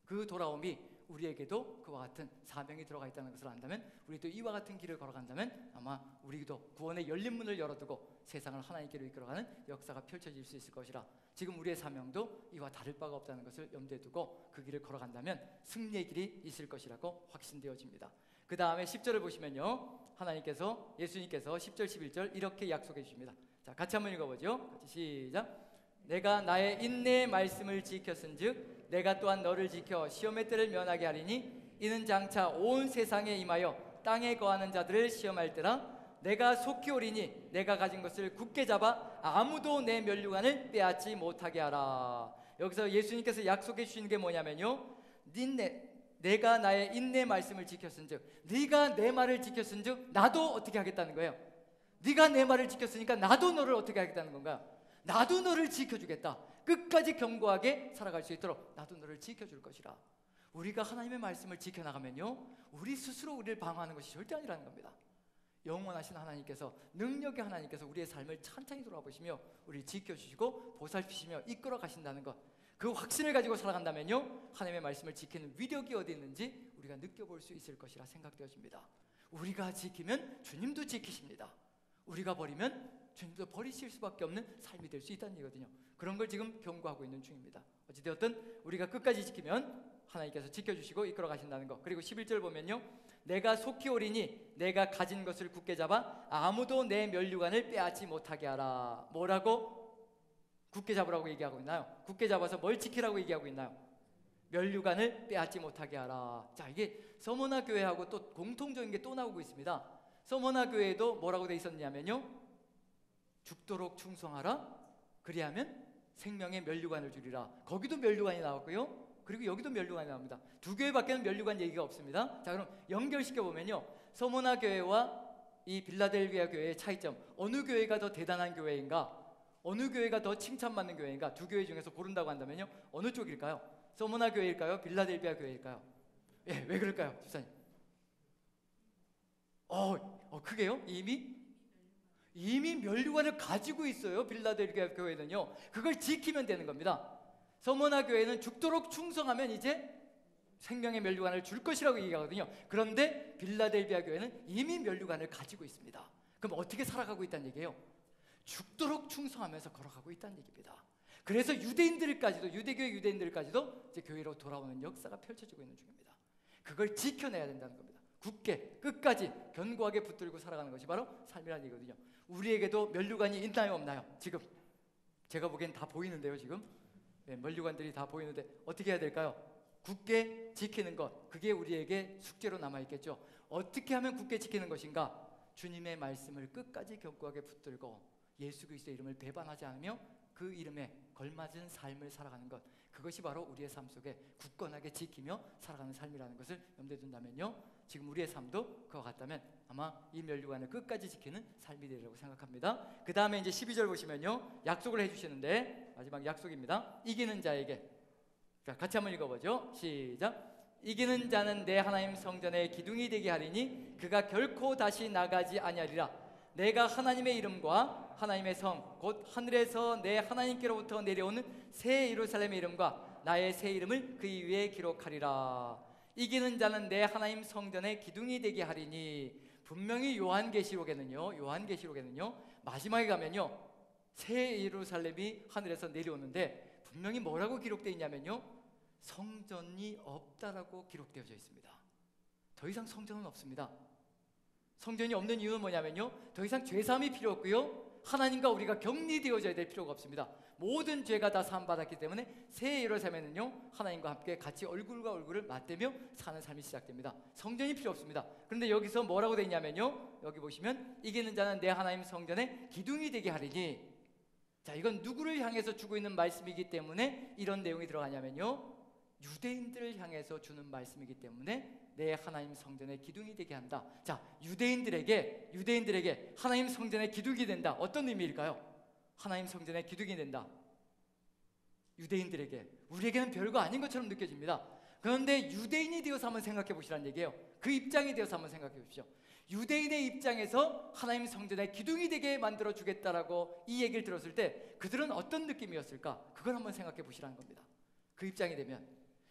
그 돌아옴이 우리에게도 그와 같은 사명이 들어가 있다는 것을 안다면, 우리도 이와 같은 길을 걸어간다면 아마 우리도 구원의 열린 문을 열어두고 세상을 하나님께로 이끌어가는 역사가 펼쳐질 수 있을 것이라, 지금 우리의 사명도 이와 다를 바가 없다는 것을 염두에 두고 그 길을 걸어간다면 승리의 길이 있을 것이라고 확신되어집니다. 그 다음에 10절을 보시면요, 하나님께서, 예수님께서 10절 11절 이렇게 약속해 주십니다. 자, 같이 한번 읽어보죠. 같이 시작. 내가 나의 인내의 말씀을 지켰은즉 내가 또한 너를 지켜 시험의 때를 면하게 하리니 이는 장차 온 세상에 임하여 땅에 거하는 자들을 시험할 때라. 내가 속히 오리니 내가 가진 것을 굳게 잡아 아무도 내 면류관을 빼앗지 못하게 하라. 여기서 예수님께서 약속해 주시는 게 뭐냐면요, 내가 나의 인내 말씀을 지켰은즉, 네가 내 말을 지켰은즉 나도 어떻게 하겠다는 거예요? 네가 내 말을 지켰으니까 나도 너를 어떻게 하겠다는 건가? 나도 너를 지켜주겠다. 끝까지 견고하게 살아갈 수 있도록 나도 너를 지켜줄 것이라. 우리가 하나님의 말씀을 지켜나가면요, 우리 스스로 우리를 방어하는 것이 절대 아니라는 겁니다. 영원하신 하나님께서, 능력의 하나님께서 우리의 삶을 찬찬히 돌아보시며 우리를 지켜주시고 보살피시며 이끌어 가신다는 것, 그 확신을 가지고 살아간다면요, 하나님의 말씀을 지키는 위력이 어디 있는지 우리가 느껴볼 수 있을 것이라 생각되어집니다. 우리가 지키면 주님도 지키십니다. 우리가 버리면 주님도 버리실 수밖에 없는 삶이 될 수 있다는 얘기거든요. 그런 걸 지금 경고하고 있는 중입니다. 어찌되었든 우리가 끝까지 지키면 하나님께서 지켜주시고 이끌어 가신다는 것. 그리고 11절 보면요, 내가 속히 오리니 내가 가진 것을 굳게 잡아 아무도 내 면류관을 빼앗지 못하게 하라. 뭐라고? 굳게 잡으라고 얘기하고 있나요? 굳게 잡아서 뭘 지키라고 얘기하고 있나요? 면류관을 빼앗지 못하게 하라. 자, 이게 서머나 교회하고 또 공통적인 게 또 나오고 있습니다. 서머나 교회에도 뭐라고 돼 있었냐면요, 죽도록 충성하라. 그리하면 생명의 면류관을 주리라. 거기도 면류관이 나왔고요, 그리고 여기도 면류관이 나옵니다. 두 교회밖에는 면류관 얘기가 없습니다. 자, 그럼 연결시켜 보면요, 서머나 교회와 이 빌라델비아 교회의 차이점, 어느 교회가 더 대단한 교회인가, 어느 교회가 더 칭찬받는 교회인가, 두 교회 중에서 고른다고 한다면요, 어느 쪽일까요? 서머나 교회일까요? 빌라델비아 교회일까요? 예, 왜 그럴까요, 집사님? 그게요? 이미 면류관을 가지고 있어요. 빌라델비아 교회는요. 그걸 지키면 되는 겁니다. 서머나 교회는 죽도록 충성하면 이제 생명의 면류관을 줄 것이라고 얘기하거든요. 그런데 빌라델비아 교회는 이미 면류관을 가지고 있습니다. 그럼 어떻게 살아가고 있다는 얘기예요? 죽도록 충성하면서 걸어가고 있다는 얘기입니다. 그래서 유대인들까지도, 유대교의 유대인들까지도 이제 교회로 돌아오는 역사가 펼쳐지고 있는 중입니다. 그걸 지켜내야 된다는 겁니다. 굳게 끝까지 견고하게 붙들고 살아가는 것이 바로 삶이라는 얘기거든요. 우리에게도 면류관이 있나요, 없나요? 지금 제가 보기엔 다 보이는데요. 지금 면류관들이 다 보이는데 어떻게 해야 될까요? 굳게 지키는 것, 그게 우리에게 숙제로 남아있겠죠. 어떻게 하면 굳게 지키는 것인가? 주님의 말씀을 끝까지 견고하게 붙들고 예수 그리스도의 이름을 배반하지 않으며 그 이름에 걸맞은 삶을 살아가는 것, 그것이 바로 우리의 삶 속에 굳건하게 지키며 살아가는 삶이라는 것을 염두에 둔다면요, 지금 우리의 삶도 그와 같다면 아마 이 면류관을 끝까지 지키는 삶이 되리라고 생각합니다. 그 다음에 이제 12절 보시면요, 약속을 해주시는데, 마지막 약속입니다. 이기는 자에게, 자, 같이 한번 읽어보죠. 시작. 이기는 자는 내 하나님 성전의 기둥이 되게 하리니 그가 결코 다시 나가지 아니하리라. 내가 하나님의 이름과 하나님의 성 곧 하늘에서 내 하나님께로부터 내려오는 새 예루살렘의 이름과 나의 새 이름을 그 위에 기록하리라. 이기는 자는 내 하나님 성전의 기둥이 되게 하리니, 분명히 요한계시록에는요 마지막에 가면요 새 예루살렘이 하늘에서 내려오는데 분명히 뭐라고 기록되어 있냐면요, 성전이 없다라고 기록되어져 있습니다. 더 이상 성전은 없습니다. 성전이 없는 이유는 뭐냐면요, 더 이상 죄사함이 필요 없고요, 하나님과 우리가 격리되어져야 될 필요가 없습니다. 모든 죄가 다 사함받았기 때문에 새 예루살렘에는요 하나님과 함께 같이 얼굴과 얼굴을 맞대며 사는 삶이 시작됩니다. 성전이 필요 없습니다. 그런데 여기서 뭐라고 되어 있냐면요, 여기 보시면 이기는 자는 내 하나님 성전의 기둥이 되게 하리니, 자, 이건 누구를 향해서 주고 있는 말씀이기 때문에 이런 내용이 들어가냐면요, 유대인들을 향해서 주는 말씀이기 때문에 내 하나님 성전의 기둥이 되게 한다. 자, 유대인들에게 하나님 성전의 기둥이 된다. 어떤 의미일까요? 하나님 성전의 기둥이 된다. 유대인들에게, 우리에게는 별거 아닌 것처럼 느껴집니다. 그런데 유대인이 되어서 한번 생각해 보시라는 얘기예요. 그 입장이 되어서 한번 생각해 보십시오. 유대인의 입장에서 하나님 성전의 기둥이 되게 만들어 주겠다라고 이 얘기를 들었을 때 그들은 어떤 느낌이었을까? 그걸 한번 생각해 보시라는 겁니다. 그 입장이 되면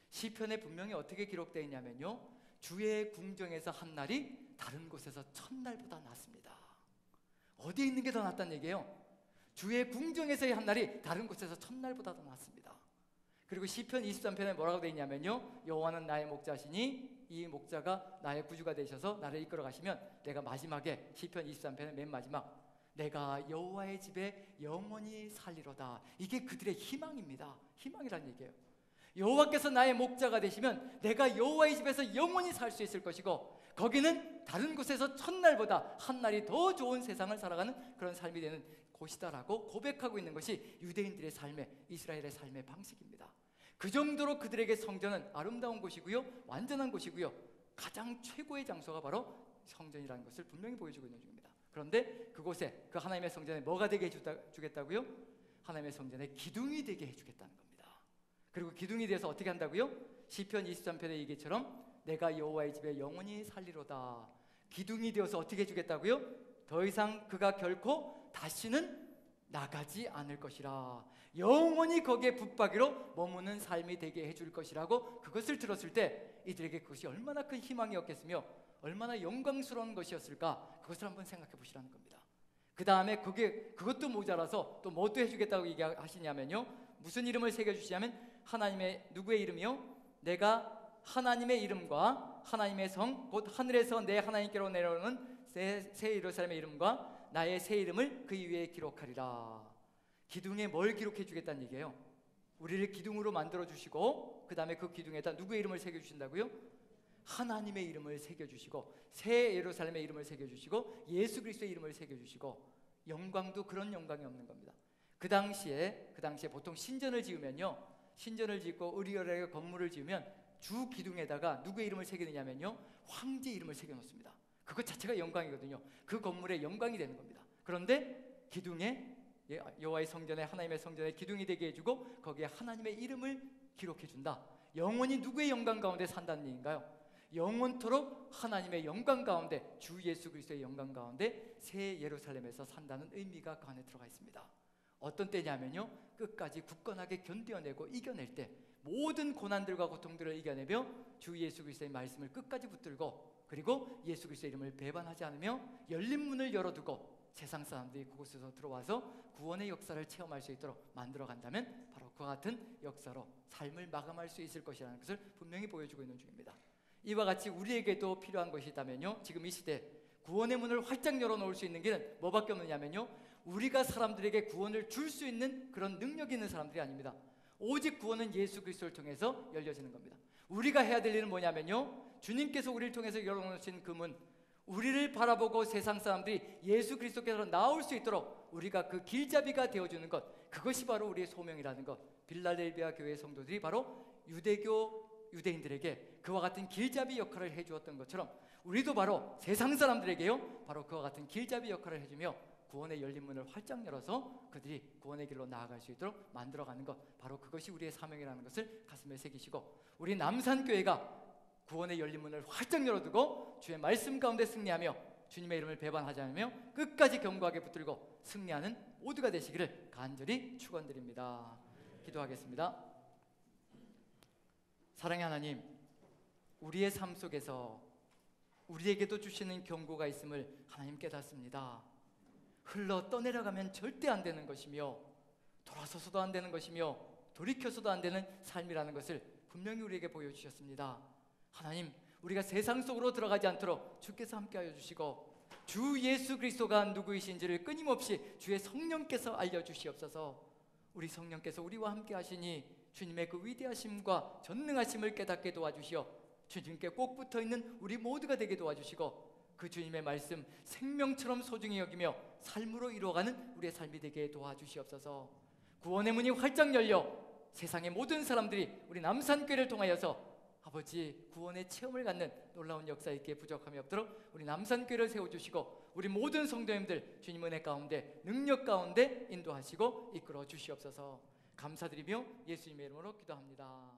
시편에 분명히 어떻게 기록되어 있냐면요, 주의 궁정에서 한 날이 다른 곳에서 첫날보다 낫습니다. 어디에 있는 게 더 낫다는 얘기예요? 주의 궁정에서의 한 날이 다른 곳에서 첫날보다 더 낫습니다. 그리고 시편 23편에 뭐라고 되어 있냐면요, 여호와는 나의 목자시니 이 목자가 나의 구주가 되셔서 나를 이끌어 가시면 내가 마지막에 시편 23편의 맨 마지막, 내가 여호와의 집에 영원히 살리로다. 이게 그들의 희망입니다. 희망이란 얘기예요. 여호와께서 나의 목자가 되시면 내가 여호와의 집에서 영원히 살 수 있을 것이고, 거기는 다른 곳에서 첫날보다 한 날이 더 좋은 세상을 살아가는 그런 삶이 되는 곳이다라고 고백하고 있는 것이 유대인들의 삶의, 이스라엘의 삶의 방식입니다. 그 정도로 그들에게 성전은 아름다운 곳이고요, 완전한 곳이고요, 가장 최고의 장소가 바로 성전이라는 것을 분명히 보여주고 있는 중입니다. 그런데 그곳에, 그 하나님의 성전에 뭐가 되게 해주겠다고요? 하나님의 성전에 기둥이 되게 해주겠다는 겁니다. 그리고 기둥이 돼서 어떻게 한다고요? 시편 23편의 얘기처럼 내가 여호와의 집에 영원히 살리로다. 기둥이 되어서 어떻게 해주겠다고요? 더 이상 그가 결코 다시는 나가지 않을 것이라. 영원히 거기에 붙박이로 머무는 삶이 되게 해줄 것이라고 그것을 들었을 때 이들에게 그것이 얼마나 큰 희망이었겠으며 얼마나 영광스러운 것이었을까, 그것을 한번 생각해 보시라는 겁니다. 그 다음에 그것도 모자라서 또 뭐 또 해주겠다고 얘기하시냐면요, 무슨 이름을 새겨주시냐면 하나님의, 누구의 이름이요? 내가 하나님의 이름과 하나님의 성 곧 하늘에서 내 하나님께로 내려오는 새 예루살렘의 이름과 나의 새 이름을 그 위에 기록하리라. 기둥에 뭘 기록해 주겠다는 얘기예요? 우리를 기둥으로 만들어 주시고 그 다음에 그 기둥에다 누구의 이름을 새겨 주신다고요? 하나님의 이름을 새겨 주시고 새 예루살렘의 이름을 새겨 주시고 예수 그리스도의 이름을 새겨 주시고, 영광도 그런 영광이 없는 겁니다. 그 당시에 보통 신전을 지으면요, 신전을 짓고 의리어리하게 건물을 지으면 주 기둥에다가 누구의 이름을 새기느냐면요, 황제 이름을 새겨 놓습니다. 그것 자체가 영광이거든요. 그 건물의 영광이 되는 겁니다. 그런데 기둥에 여호와의 성전에, 하나님의 성전에 기둥이 되게 해주고 거기에 하나님의 이름을 기록해 준다. 영원히 누구의 영광 가운데 산다는 얘기인가요? 영원토록 하나님의 영광 가운데, 주 예수 그리스도의 영광 가운데 새 예루살렘에서 산다는 의미가 그 안에 들어가 있습니다. 어떤 때냐면요, 끝까지 굳건하게 견뎌내고 이겨낼 때, 모든 고난들과 고통들을 이겨내며 주 예수 그리스도의 말씀을 끝까지 붙들고, 그리고 예수 그리스도의 이름을 배반하지 않으며 열린 문을 열어두고 세상 사람들이 그곳에서 들어와서 구원의 역사를 체험할 수 있도록 만들어 간다면 바로 그와 같은 역사로 삶을 마감할 수 있을 것이라는 것을 분명히 보여주고 있는 중입니다. 이와 같이 우리에게도 필요한 것이 있다면요, 지금 이 시대 구원의 문을 활짝 열어놓을 수 있는 길은 뭐밖에 없느냐면요, 우리가 사람들에게 구원을 줄 수 있는 그런 능력이 있는 사람들이 아닙니다. 오직 구원은 예수 그리스도를 통해서 열려지는 겁니다. 우리가 해야 될 일은 뭐냐면요, 주님께서 우리를 통해서 열어놓으신 그 문, 우리를 바라보고 세상 사람들이 예수 그리스도께서 나올 수 있도록 우리가 그 길잡이가 되어주는 것, 그것이 바로 우리의 소명이라는 것. 빌라델비아 교회의 성도들이 바로 유대인들에게 그와 같은 길잡이 역할을 해주었던 것처럼 우리도 바로 세상 사람들에게요, 바로 그와 같은 길잡이 역할을 해주며 구원의 열린 문을 활짝 열어서 그들이 구원의 길로 나아갈 수 있도록 만들어가는 것, 바로 그것이 우리의 사명이라는 것을 가슴에 새기시고, 우리 남산교회가 구원의 열린 문을 활짝 열어두고 주의 말씀 가운데 승리하며 주님의 이름을 배반하지 않으며 끝까지 견고하게 붙들고 승리하는 모두가 되시기를 간절히 축원드립니다. 기도하겠습니다. 사랑의 하나님, 우리의 삶 속에서 우리에게도 주시는 경고가 있음을 하나님 깨닫습니다. 흘러 떠내려가면 절대 안 되는 것이며, 돌아서서도 안 되는 것이며, 돌이켜서도 안 되는 삶이라는 것을 분명히 우리에게 보여주셨습니다. 하나님, 우리가 세상 속으로 들어가지 않도록 주께서 함께하여 주시고, 주 예수 그리스도가 누구이신지를 끊임없이 주의 성령께서 알려주시옵소서. 우리 성령께서 우리와 함께 하시니 주님의 그 위대하심과 전능하심을 깨닫게 도와주시어 주님께 꼭 붙어있는 우리 모두가 되게 도와주시고, 그 주님의 말씀 생명처럼 소중히 여기며 삶으로 이루어가는 우리의 삶이 되게 도와주시옵소서. 구원의 문이 활짝 열려 세상의 모든 사람들이 우리 남산교회를 통하여서 아버지 구원의 체험을 갖는 놀라운 역사 있게 부족함이 없도록 우리 남산교회를 세워주시고, 우리 모든 성도님들 주님 은혜 가운데, 능력 가운데 인도하시고 이끌어 주시옵소서. 감사드리며 예수님의 이름으로 기도합니다.